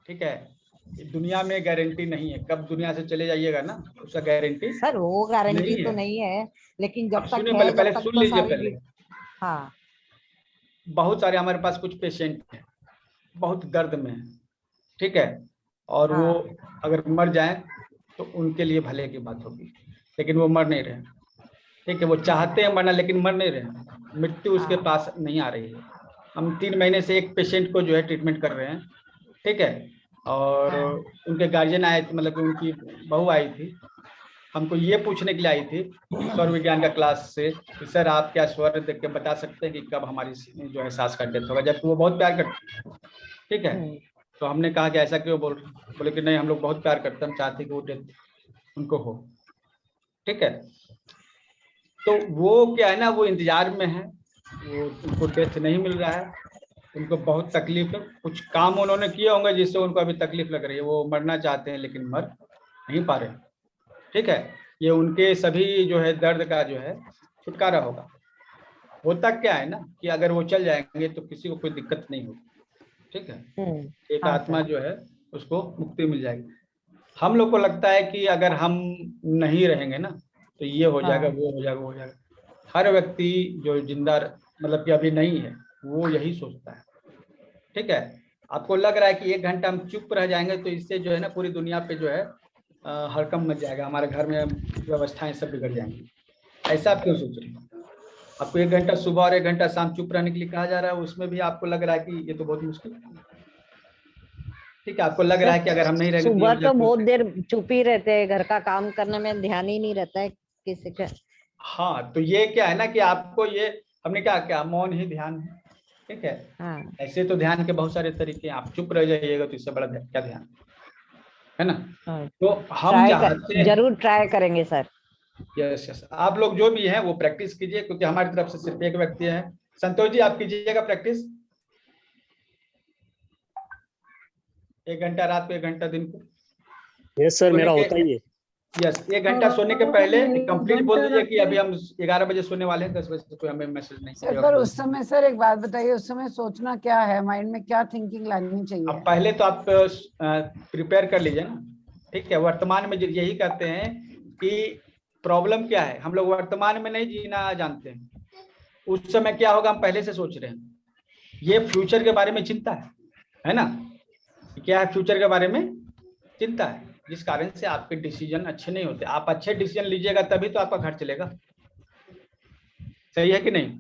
S1: ठीक है, दुनिया में गारंटी नहीं है, कब दुनिया से चले जाइएगा ना उसका गारंटी
S4: सर, वो गारंटी
S1: नहीं
S4: तो
S1: है।
S4: नहीं है, लेकिन
S1: अब
S4: जब तक
S1: सुनिए,
S4: है,
S1: पहले
S4: जब
S1: पहले
S4: तक
S1: सुन
S4: तो
S1: लीजिए
S4: सारी
S1: पहले।
S4: हाँ
S1: बहुत सारे हमारे पास कुछ पेशेंट हैं, बहुत दर्द में है, ठीक है, और वो
S4: हाँ
S1: अगर मर जाए तो उनके लिए भले की बात होगी, लेकिन वो मर नहीं रहे। ठीक है, वो चाहते हैं मरना लेकिन मर नहीं रहे, मृत्यु उसके
S4: हाँ
S1: पास नहीं आ रही है। हम 3 महीने से एक पेशेंट को जो है ट्रीटमेंट कर रहे हैं, ठीक है, और
S4: हाँ
S1: उनके गार्जियन आए थे, मतलब कि उनकी बहू आई थी, हमको ये पूछने के लिए आई थी स्वर विज्ञान का क्लास से कि सर आप क्या स्वर देख के बता सकते हैं कि कब हमारी जो है सास का डेथ होगा, जबकि वो बहुत प्यार करते हैं। ठीक है,
S4: हम्म,
S1: तो हमने कहा कि ऐसा क्यों बोल रहे हैं? बोले कि नहीं हम लोग बहुत प्यार करते हैं, हम चाहते हैं कि वो डेथ उनको हो। ठीक है, तो वो क्या है ना, वो इंतजार में है, वो उनको डेथ नहीं मिल रहा है, उनको बहुत तकलीफ है, कुछ काम उन्होंने किए होंगे जिससे उनको अभी तकलीफ लग रही है, वो मरना चाहते हैं लेकिन मर नहीं पा रहे। ठीक है, ये उनके सभी जो है दर्द का जो है छुटकारा होगा। होता क्या है ना कि अगर वो चल जाएंगे तो किसी को कोई दिक्कत नहीं होगी। ठीक है, एक
S4: हाँ
S1: आत्मा
S4: सर।
S1: जो है उसको मुक्ति मिल जाएगी। हम लोग को लगता है कि अगर हम नहीं रहेंगे ना तो ये हो जाएगा,
S4: हाँ
S1: वो हो जाएगा, वो हो जाएगा। हर व्यक्ति जो जिंदा मतलब कि अभी नहीं है वो यही सोचता है। ठीक है, आपको लग रहा है कि 1 घंटा हम चुप रह जाएंगे तो इससे जो है ना पूरी दुनिया पे जो है हड़कंप मच जाएगा, हमारे घर में व्यवस्थाएं सब बिगड़ जाएंगी। ऐसा आप क्यों सोच रहे हैं? आपको 1 घंटा सुबह और 1 घंटा शाम चुप रहने के लिए कहा जा रहा है, उसमें भी आपको लग रहा है कि ये तो बहुत मुश्किल है। ठीक है, आपको लग रहा
S4: सर,
S1: है कि अगर हम नहीं रहेंगे तो ये
S4: सुबह
S1: हो
S4: तो
S1: जाएगा।
S4: बहुत देर चुप ही रहते हैं, घर का काम करने में ध्यान ही नहीं रहता है किसी का।
S1: हाँ, तो ये क्या है ना कि आपको ये हमने क्या क्या मौन ही ध्यान है। ठीक है,
S4: हाँ
S1: ऐसे तो ध्यान के बहुत सारे तरीके हैं, आप चुप रह जाइएगा तो इससे बड़ा क्या ध्यान है ना।
S4: हाँ,
S1: तो हम चाहते हैं,
S4: जरूर ट्राई करेंगे सर।
S1: यस यस, आप लोग जो भी हैं वो प्रैक्टिस कीजिए, क्योंकि हमारी तरफ से सिर्फ एक व्यक्ति है। संतोष जी आप कीजिएगा प्रैक्टिस, 1 घंटा रात को 1 घंटा दिन को।
S5: यस सर,
S1: सोने
S5: मेरा
S1: के
S5: होता ही है।
S1: यस, 1 घंटा सोने के पहले कंप्लीट बोल दीजिए कि अभी हम 11 बजे सोने वाले हैं, 10 बजे से कोई हमें मैसेज नहीं
S2: सर
S1: करेगा।
S2: पर उस समय सर एक बात बताइए, उस समय सोचना क्या है, माइंड में क्या थिंकिंग लानी चाहिए?
S1: अब पहले तो आप प्रिपेयर कर लीजिए ना। ठीक है, वर्तमान में यही कहते हैं कि प्रॉब्लम क्या है, हम लोग वर्तमान में नहीं जीना जानते हैं। उस समय क्या होगा हम पहले से सोच रहे हैं, ये फ्यूचर के बारे में चिंता है ना, क्या है फ्यूचर के बारे में चिंता है, जिस कारण से आपके डिसीजन अच्छे नहीं होते। आप अच्छे डिसीजन लीजिएगा तभी तो आपका घर चलेगा, सही है कि नहीं।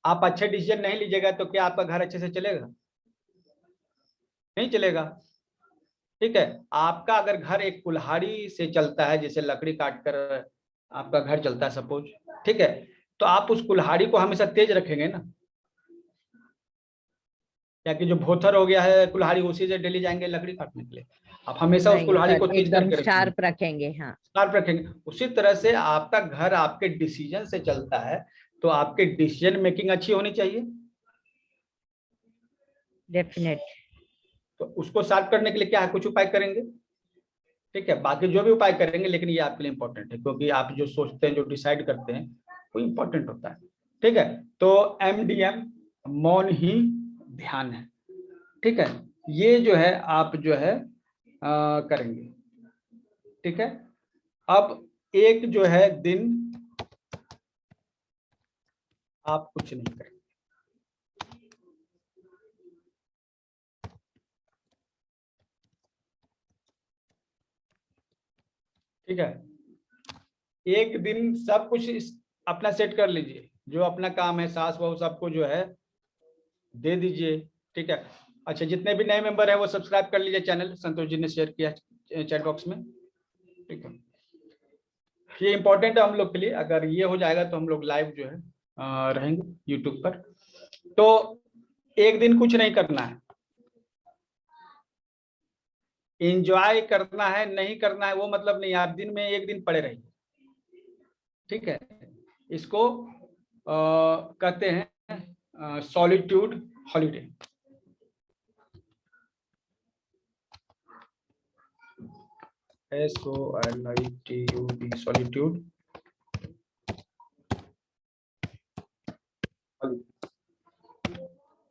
S1: आप अच्छे डिसीजन नहीं लीजिएगा तो क्या आपका घर अच्छे से चलेगा? नहीं चलेगा। ठीक है, आपका अगर घर एक कुल्हाड़ी से चलता है, जैसे लकड़ी काट कर आपका घर चलता है सपोज, ठीक है, तो आप उस कुल्हाड़ी को हमेशा तेज रखेंगे ना, क्या कि जो भोथर हो गया है कुल्हाड़ी उसी से डेली जाएंगे लकड़ी काटने के लिए, आप हमेशा उस
S4: नहीं
S1: कुल्हाड़ी
S4: सर,
S1: को तेज
S4: एकदम
S1: करके रखेंगे,
S4: शार्प रखेंगे। हाँ
S1: शार्प रखेंगे। उसी तरह से आपका घर आपके डिसीजन से चलता है, तो आपके डिसीजन मेकिंग अच्छी होनी चाहिए।
S4: डेफिनेट।
S1: तो उसको शार्प करने के लिए क्या है, कुछ उपाय करेंगे। ठीक है, बाकी जो भी उपाय करेंगे, लेकिन ये आपके लिए इंपॉर्टेंट है, क्योंकि आप जो सोचते हैं जो डिसाइड करते हैं वो इंपॉर्टेंट होता है। ठीक है, तो MDM मौन ही ध्यान है। ठीक है, ये जो है आप जो है करेंगे। ठीक है, अब एक जो है दिन आप कुछ नहीं करेंगे। ठीक है, एक दिन सब कुछ अपना सेट कर लीजिए, जो अपना काम है सास बहू सबको जो है दे दीजिए। ठीक है, अच्छा जितने भी नए मेंबर हैं वो सब्सक्राइब कर लीजिए चैनल, संतोष जी ने शेयर किया चैट बॉक्स में। ठीक है, ये इंपॉर्टेंट है हम लोग के लिए, अगर ये हो जाएगा तो हम लोग लाइव जो है रहेंगे यूट्यूब पर। तो एक दिन कुछ नहीं करना है, एंजॉय करना है, नहीं करना है वो मतलब नहीं, आप दिन में एक दिन पड़े रहिए। ठीक है, इसको कहते हैं सॉलिट्यूड हॉलीडे। SOLITUD, solitude.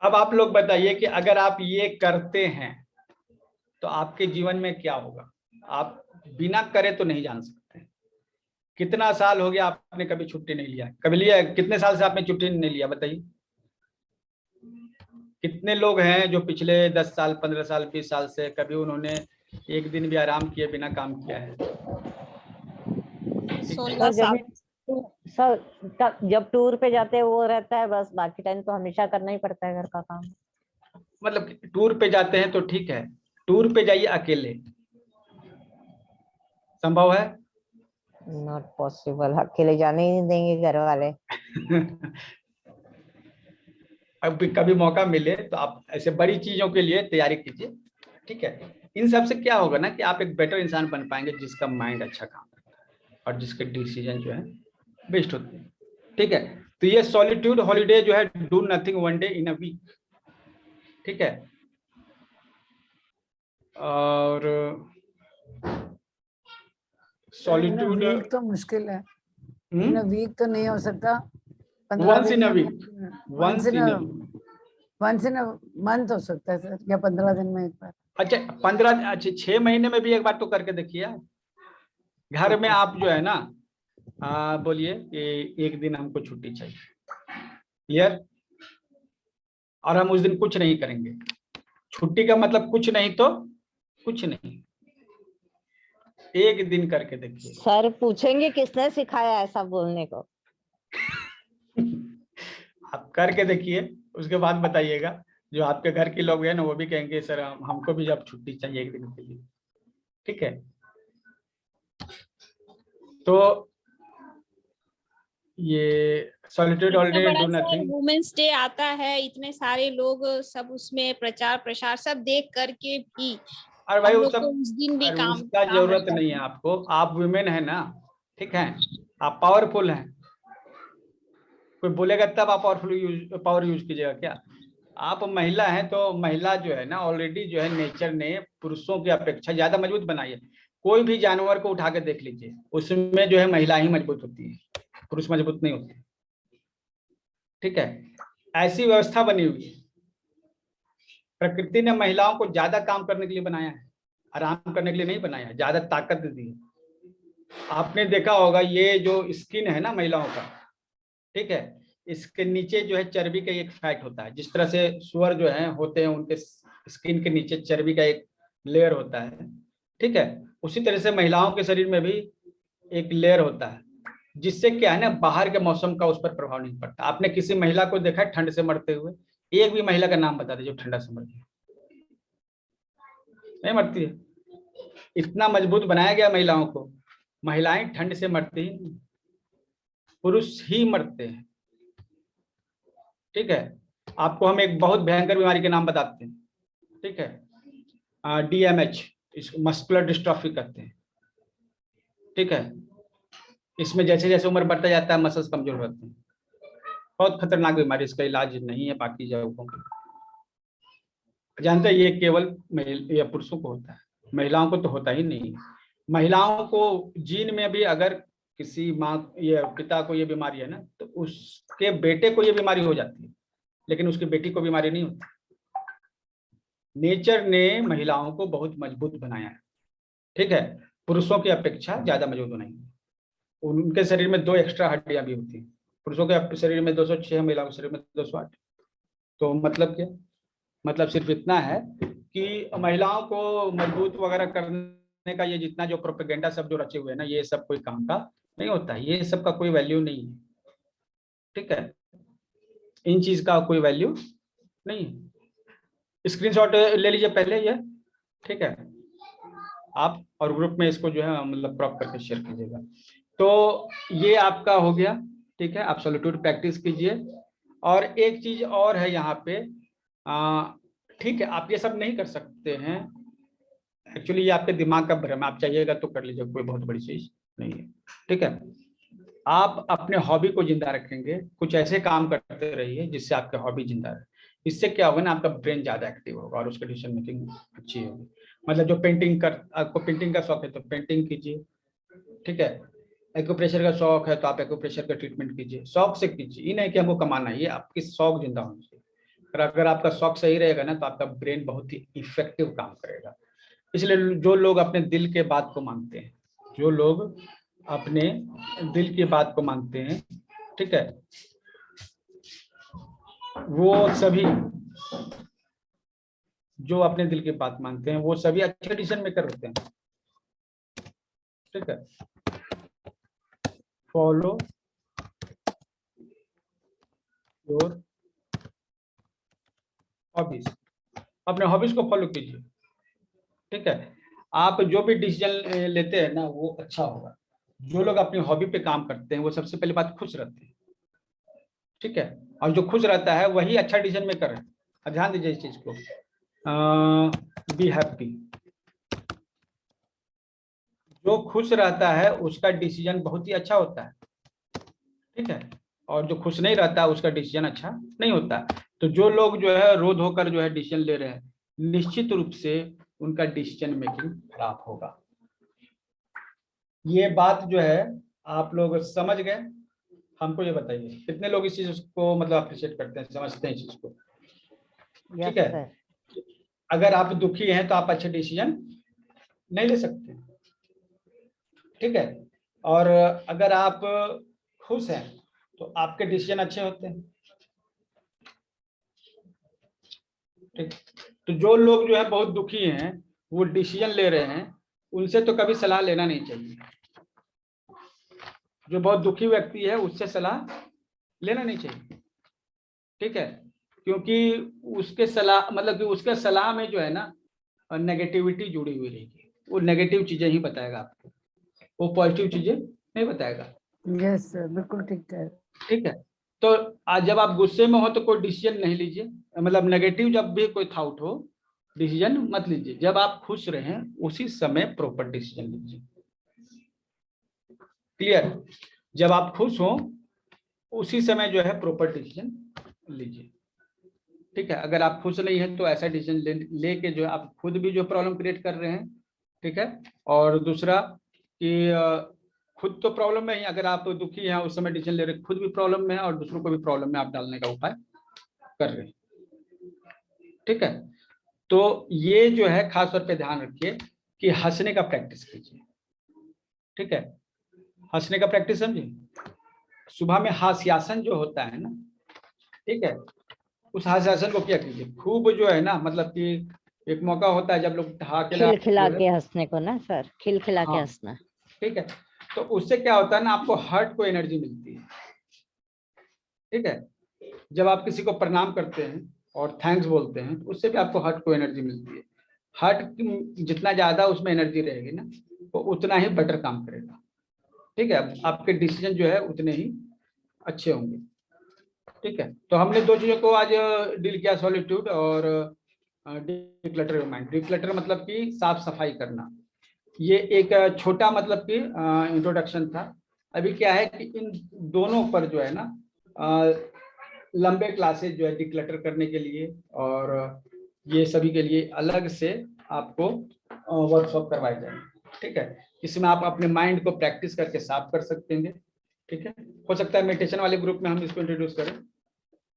S1: अब आप लोग बताइए कि अगर आप ये करते हैं तो आपके जीवन में क्या होगा। आप बिना करे तो नहीं जान सकते। कितना साल हो गया आपने कभी छुट्टी नहीं लिया? कभी लिया? कितने साल से आपने छुट्टी नहीं लिया बताइए? कितने लोग हैं जो पिछले 10 साल, 15 साल, 20 साल से कभी उन्होंने एक दिन भी आराम किए बिना काम किया है?
S3: 16 साल।
S4: सर जब टूर पे जाते हैं वो रहता है बस, बाकी टाइम तो हमेशा करना ही पड़ता है घर का काम।
S1: मतलब टूर पे जाते हैं तो ठीक है, टूर पे जाइए अकेले, संभव है?
S4: नॉट पॉसिबल, अकेले जाने ही नहीं देंगे घर वाले।
S1: अब कभी मौका मिले तो आप ऐसे बड़ी चीजों के लिए तैयारी कीजिए, ठीक है। इन सब से क्या होगा ना कि आप एक बेटर इंसान बन पाएंगे, जिसका माइंड अच्छा काम करता है और जिसके डिसीजन जो है बेस्ट होते हैं, ठीक है। तो ये सॉलिट्यूड हॉलीडे जो है, do nothing one day in a week, ठीक है। और सॉलिट्यूड
S2: वीक तो मुश्किल है, इन वीक तो नहीं हो सकता। 15
S1: वंस
S2: दिन
S1: इन अ
S2: में
S1: week, once in a
S2: once in month हो सकता है सर, या 15 दिन में एक बार।
S1: अच्छा 15, अच्छा 6 महीने में भी एक बार तो करके देखिए। घर में आप जो है ना बोलिए कि एक दिन हमको छुट्टी चाहिए, क्लियर, और हम उस दिन कुछ नहीं करेंगे। छुट्टी का मतलब कुछ नहीं तो कुछ नहीं, एक दिन करके देखिए।
S4: सर पूछेंगे किसने सिखाया ऐसा बोलने को?
S1: आप करके देखिए, उसके बाद बताइएगा। जो आपके घर के लोग हैं ना वो भी कहेंगे सर हमको भी जब छुट्टी चाहिए एक दिन के लिए, ठीक है। तो ये सॉलिट्यूड
S3: इतना
S1: हॉलीडे,
S3: बड़ा
S1: do
S3: sir
S1: nothing.
S3: Women's day आता है, इतने सारे लोग सब उसमें प्रचार प्रसार सब देख करके भी
S1: और भाई
S3: हम
S1: वो
S3: लोग को
S1: सब,
S3: उस दिन भी काम
S1: उसका
S3: काम
S1: जरूरत
S3: रहता
S1: नहीं है आपको। आप वुमेन है ना, ठीक है, आप पावरफुल हैं। कोई बोलेगा तब आप पावर यूज कीजिएगा क्या? आप महिला हैं तो महिला जो है ना ऑलरेडी जो है नेचर ने पुरुषों की अपेक्षा ज्यादा मजबूत बनाई है। कोई भी जानवर को उठा के देख लीजिए, उसमें जो है महिला ही मजबूत होती है, पुरुष मजबूत नहीं होते, ठीक है। ऐसी व्यवस्था बनी हुई है। प्रकृति ने महिलाओं को ज्यादा काम करने के लिए बनाया है, आराम करने के लिए नहीं बनाया है, ज्यादा ताकत दी है। आपने देखा होगा ये जो स्किन है ना महिलाओं का, ठीक है, इसके नीचे जो है चर्बी का एक फैट होता है। जिस तरह से सुअर जो है होते हैं उनके स्किन के नीचे चर्बी का एक लेयर होता है, ठीक है, उसी तरह से महिलाओं के शरीर में भी एक लेयर होता है, जिससे क्या है ना बाहर के मौसम का उस पर प्रभाव नहीं पड़ता। आपने किसी महिला को देखा है ठंड से मरते हुए? एक भी महिला का नाम बता दीजिए जो ठंडा से मरती है। नहीं मरती है। इतना मजबूत बनाया गया महिलाओं को, महिलाएं ठंड से मरती ही नहीं, पुरुष ही मरते हैं, ठीक है। आपको हम एक बहुत भयंकर बीमारी के नाम बताते हैं, ठीक है, DMH, इसको मस्कुलर डिस्ट्रॉफी कहते हैं, ठीक है। इसमें जैसे जैसे उम्र बढ़ता जाता है मसल्स कमजोर होते हैं। बहुत खतरनाक बीमारी, इसका इलाज नहीं है बाकी जगहों के। जानते हैं ये केवल या पुरुषों को होता है, महिलाओं को तो होता ही नहीं। महिलाओं को जीन में भी अगर किसी माँ या पिता को ये बीमारी है ना तो उसके बेटे को ये बीमारी हो जाती है, लेकिन उसकी बेटी को बीमारी नहीं होती। नेचर ने महिलाओं को बहुत मजबूत बनाया है, ठीक है, पुरुषों की अपेक्षा ज्यादा मजबूत बनाई है। उनके शरीर में 2 एक्स्ट्रा हड्डियां भी होती हैं। पुरुषों के शरीर में 206, महिलाओं के शरीर में 208। तो मतलब क्या? मतलब सिर्फ इतना है कि महिलाओं को मजबूत वगैरह करने का ये जितना जो प्रोपेगेंडा सब जो रचे हुए हैं ना, ये सब कोई काम का नहीं होता है, ये सब का कोई वैल्यू नहीं है, ठीक है। इन चीज का कोई वैल्यू नहीं है। स्क्रीनशॉट ले लीजिए पहले ये, ठीक है, आप और ग्रुप में इसको जो है मतलब क्रॉप करके शेयर कीजिएगा। तो ये आपका हो गया, ठीक है, आप सॉलिट्यूड प्रैक्टिस कीजिए। और एक चीज और है यहाँ पे, ठीक है, आप ये सब नहीं कर सकते हैं, एक्चुअली ये आपके दिमाग का भ्रम है, आप चाहिएगा तो कर लीजिए, कोई बहुत बड़ी चीज नहीं है, ठीक है। आप अपने हॉबी को जिंदा रखेंगे, कुछ ऐसे काम करते रहिए जिससे आपका हॉबी जिंदा रहे। इससे क्या होगा ना, आपका ब्रेन ज्यादा एक्टिव होगा और उसका डिसीजन मेकिंग अच्छी होगी। मतलब जो आपको पेंटिंग का शौक है तो पेंटिंग कीजिए, ठीक है। एक्यूप्रेशर का शौक है तो आप एक्यूप्रेशर का ट्रीटमेंट कीजिए, शौक से कीजिए, ये नहीं कि हमको कमाना है, ये आपकी शौक जिंदा होनी चाहिए। और अगर आपका शौक सही रहेगा ना तो आपका ब्रेन बहुत ही इफेक्टिव काम करेगा। इसलिए जो लोग अपने दिल के बात को मानते हैं, जो लोग अपने दिल की बात को मानते हैं, ठीक है, वो सभी, जो अपने दिल की बात मानते हैं वो सभी अच्छे डिसीजन मेकर होते हैं, ठीक है। फॉलो योर हॉबीज, अपने हॉबीज को फॉलो कीजिए, ठीक है। आप जो भी डिसीजन लेते हैं ना वो अच्छा होगा। जो लोग अपनी हॉबी पे काम करते हैं वो सबसे पहली बात खुश रहते हैं, ठीक है। और जो खुश रहता है वही अच्छा डिसीजन मेकर है। और ध्यान दीजिए इस चीज को, बी हैप्पी। जो खुश रहता है उसका डिसीजन बहुत ही अच्छा होता है, ठीक है। और जो खुश नहीं रहता है उसका डिसीजन अच्छा नहीं होता। तो जो लोग जो है रो धोकर जो है डिसीजन ले रहे हैं, निश्चित रूप से उनका डिसीजन मेकिंग खराब होगा। ये बात जो है आप लोग समझ गए। हमको ये बताइए कितने लोग इस चीज को मतलब अप्रिशिएट करते हैं, समझते हैं इस चीज को,
S4: यस
S1: ठीक है।
S4: सर।
S1: अगर आप दुखी हैं तो आप अच्छे डिसीजन नहीं ले सकते, ठीक है। और अगर आप खुश हैं तो आपके डिसीजन अच्छे होते हैं, ठीक। तो जो लोग जो है बहुत दुखी हैं, वो डिसीजन ले रहे हैं, उनसे तो कभी सलाह लेना नहीं चाहिए। जो बहुत दुखी व्यक्ति है उससे सलाह लेना नहीं चाहिए, ठीक है। क्योंकि उसके सलाह मतलब कि उसके सलाह में जो है ना नेगेटिविटी जुड़ी हुई रहेगी, वो नेगेटिव चीजें ही बताएगा आपको, वो पॉजिटिव चीजें नहीं बताएगा।
S2: यस सर, बिल्कुल ठीक है।
S1: ठीक है। तो आज जब आप गुस्से में हो तो कोई डिसीजन नहीं लीजिए, मतलब नेगेटिव जब भी कोई थॉट हो डिसीजन मत लीजिए। जब आप खुश रहें उसी समय प्रॉपर डिसीजन लीजिए, क्लियर। जब आप खुश हो उसी समय जो है प्रॉपर डिसीजन लीजिए, ठीक है। अगर आप खुश नहीं है तो ऐसा डिसीजन लेके जो है आप खुद भी जो प्रॉब्लम क्रिएट कर रहे हैं, ठीक है। और दूसरा कि खुद तो प्रॉब्लम में ही, अगर आप दुखी हैं उस समय डिसीजन ले रहे खुद भी प्रॉब्लम में है और दूसरों को भी प्रॉब्लम में आप डालने का उपाय कर रहे हैं, ठीक है। तो ये जो है खास तौर पे ध्यान रखिए कि हंसने का प्रैक्टिस कीजिए, ठीक है। हंसने का प्रैक्टिस समझिए, सुबह में हास्यासन जो होता है ना, ठीक है, उस हास्यासन को क्या कीजिए खूब जो है ना, मतलब कि एक मौका होता है जब लोग
S4: खिल खिला
S1: जो है,
S4: के हंसने को ना सर, खिल खिला के
S1: हाँ
S4: हंसना।
S1: ठीक है। तो उससे क्या होता है ना, आपको हार्ट को एनर्जी मिलती है, ठीक है। जब आप किसी को प्रणाम करते हैं और थैंक्स बोलते हैं तो उससे भी आपको हार्ट को एनर्जी मिलती है। हार्ट जितना ज्यादा उसमें एनर्जी रहेगी ना वो उतना ही बेटर काम करेगा, ठीक है। आपके डिसीजन जो है उतने ही अच्छे होंगे, ठीक है। तो हमने दो चीजों को आज डील किया, सॉलिट्यूड और डिक्लटर माइंड। डिक्लटर मतलब कि साफ सफाई करना, ये एक छोटा मतलब कि इंट्रोडक्शन था। अभी क्या है कि इन दोनों पर जो है ना लंबे क्लासेस जो है डिक्लटर करने के लिए और ये सभी के लिए अलग से आपको वर्कशॉप करवाए जाएंगे, ठीक है। इसमें आप अपने माइंड को प्रैक्टिस करके साफ कर सकते हैं, ठीक है। हो सकता है मेडिटेशन वाले ग्रुप में हम इसको इंट्रोड्यूस करें,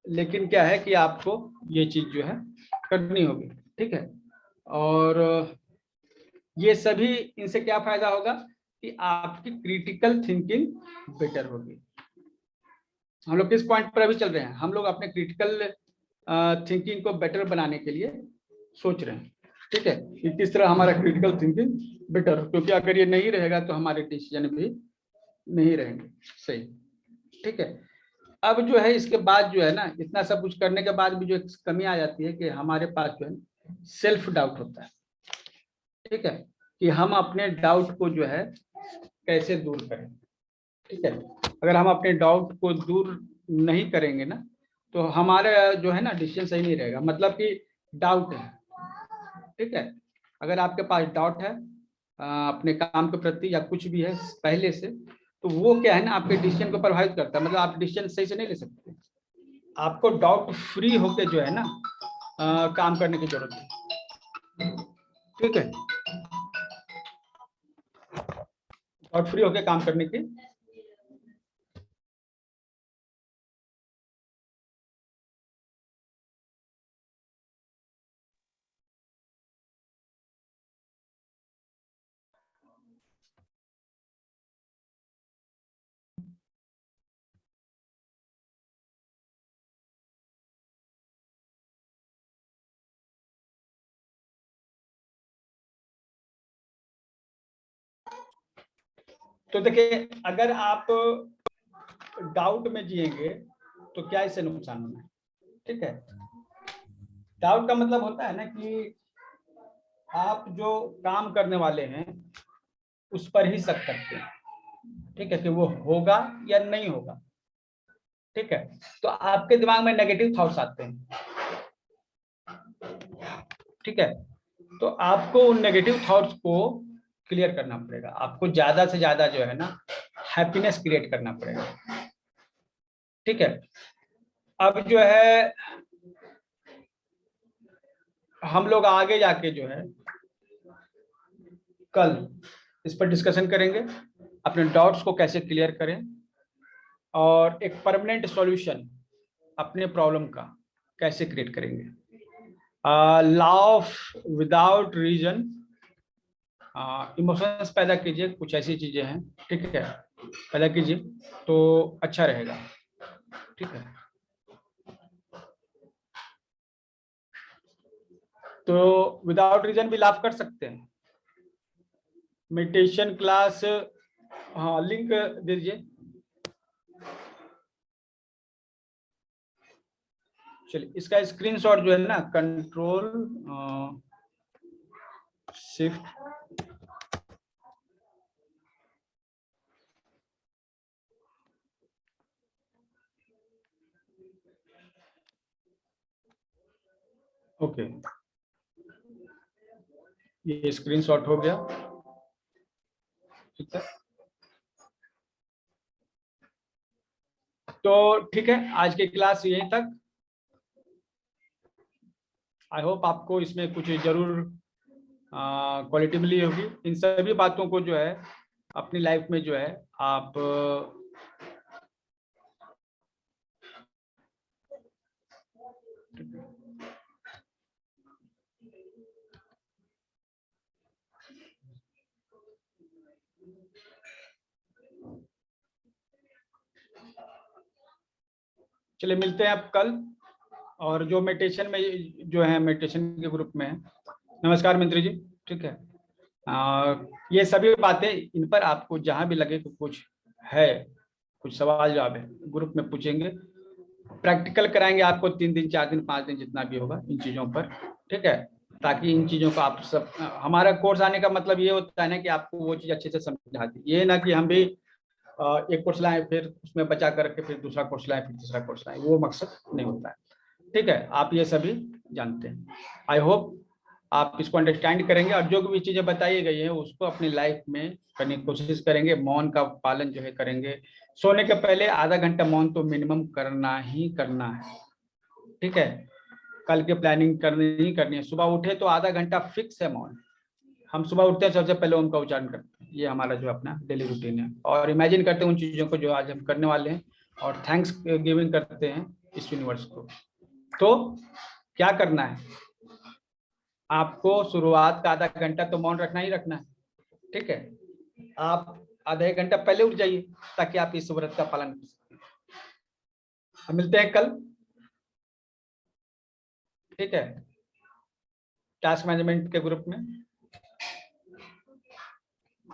S1: लेकिन क्या है कि आपको ये चीज जो है करनी होगी, ठीक है। और ये सभी इनसे क्या फायदा होगा कि आपकी क्रिटिकल थिंकिंग बेटर होगी। हम लोग किस पॉइंट पर अभी चल रहे हैं, हम लोग अपने क्रिटिकल थिंकिंग को बेटर बनाने के लिए सोच रहे हैं, ठीक है, कि किस तरह हमारा क्रिटिकल थिंकिंग बेटर हो, क्योंकि अगर ये नहीं रहेगा तो हमारे डिसीजन भी नहीं रहेंगे सही, ठीक है। अब जो है इसके बाद जो है ना, इतना सब कुछ करने के बाद भी जो एक कमी आ जाती है कि हमारे पास जो है सेल्फ डाउट होता है, ठीक है, कि हम अपने डाउट को जो है कैसे दूर करें, ठीक है। अगर हम अपने डाउट को दूर नहीं करेंगे ना तो हमारा जो है ना डिसीजन सही नहीं रहेगा। मतलब कि डाउट है, ठीक है, अगर आपके पास डाउट है अपने काम के प्रति या कुछ भी है पहले से, तो वो क्या है ना, आपके डिसीजन को प्रभावित करता है, मतलब आप डिसीजन सही से नहीं ले सकते। आपको डाउट फ्री होके जो है ना काम करने की जरूरत है, ठीक है, डाउट फ्री होके काम करने की। तो देखिए, अगर आप डाउट में जिएंगे तो क्या इससे नुकसान होना है, ठीक है। डाउट का मतलब होता है ना कि आप जो काम करने वाले हैं उस पर ही शक करते हैं, ठीक है, कि वो होगा या नहीं होगा, ठीक है। तो आपके दिमाग में नेगेटिव थॉट्स आते हैं, ठीक है। तो आपको उन नेगेटिव थॉट्स को क्लियर करना पड़ेगा, आपको ज्यादा से ज्यादा जो है ना हैप्पीनेस क्रिएट करना पड़ेगा, ठीक है। अब जो है हम लोग आगे जाके जो है कल इस पर डिस्कशन करेंगे, अपने डाउट्स को कैसे क्लियर करें और एक परमानेंट सॉल्यूशन अपने प्रॉब्लम का कैसे क्रिएट करेंगे। Law of without reason emotions पैदा कीजिए, कुछ ऐसी चीजें हैं, ठीक है, पैदा कीजिए तो अच्छा रहेगा, ठीक है। तो विदाउट रीजन भी लाभ कर सकते हैं। मेडिटेशन क्लास, हाँ लिंक दीजिए। चलिए इसका स्क्रीनशॉट जो है ना कंट्रोल शिफ्ट ओके, ये स्क्रीनशॉट हो गया, ठीक है। तो ठीक है, आज की क्लास यहीं तक। आई होप आपको इसमें कुछ जरूर क्वालिटी मिली होगी। इन सभी बातों को जो है अपनी लाइफ में जो है आप चलिए मिलते हैं अब कल। और जो मेडिटेशन में जो है मेडिटेशन के ग्रुप में है, नमस्कार मंत्री जी, ठीक है। ये सभी बातें इन पर आपको जहां भी लगे कि कुछ है, कुछ सवाल जवाब है, ग्रुप में पूछेंगे, प्रैक्टिकल कराएंगे आपको 3 दिन 4 दिन 5 दिन जितना भी होगा इन चीजों पर, ठीक है। ताकि इन चीजों को आप सब, हमारा कोर्स आने का मतलब ये होता है ना कि आपको वो चीज अच्छे से समझा दी, ये ना कि हम भी एक कोर्स लाएं फिर उसमें बचा करके फिर दूसरा कोर्स लाएं फिर तीसरा कोर्स लाएं, वो मकसद नहीं होता है, ठीक है। आप ये सभी जानते हैं। आई होप आप इसको अंडरस्टैंड करेंगे और जो भी चीजें बताई गई हैं उसको अपनी लाइफ में करने की कोशिश करेंगे। मौन का पालन जो है करेंगे। सोने के पहले आधा घंटा मौन तो मिनिमम करना ही करना है, ठीक है। कल की प्लानिंग करनी ही करनी है। सुबह उठे तो आधा घंटा फिक्स है मौन। हम सुबह उठते हैं सबसे पहले ओम का उच्चारण करते हैं, ये हमारा जो अपना डेली रूटीन है। और इमेजिन करते हैं उन चीजों को जो आज हम करने वाले हैं और थैंक्स गिविंग करते हैं इस यूनिवर्स को। तो क्या करना है, आपको शुरुआत का आधा घंटा तो मौन रखना ही रखना है, ठीक है। आप आधा एक घंटा पहले उठ जाइए ताकि आप इस व्रत का पालन कर सकें। हम मिलते हैं कल, ठीक है, टास्क मैनेजमेंट के ग्रुप में।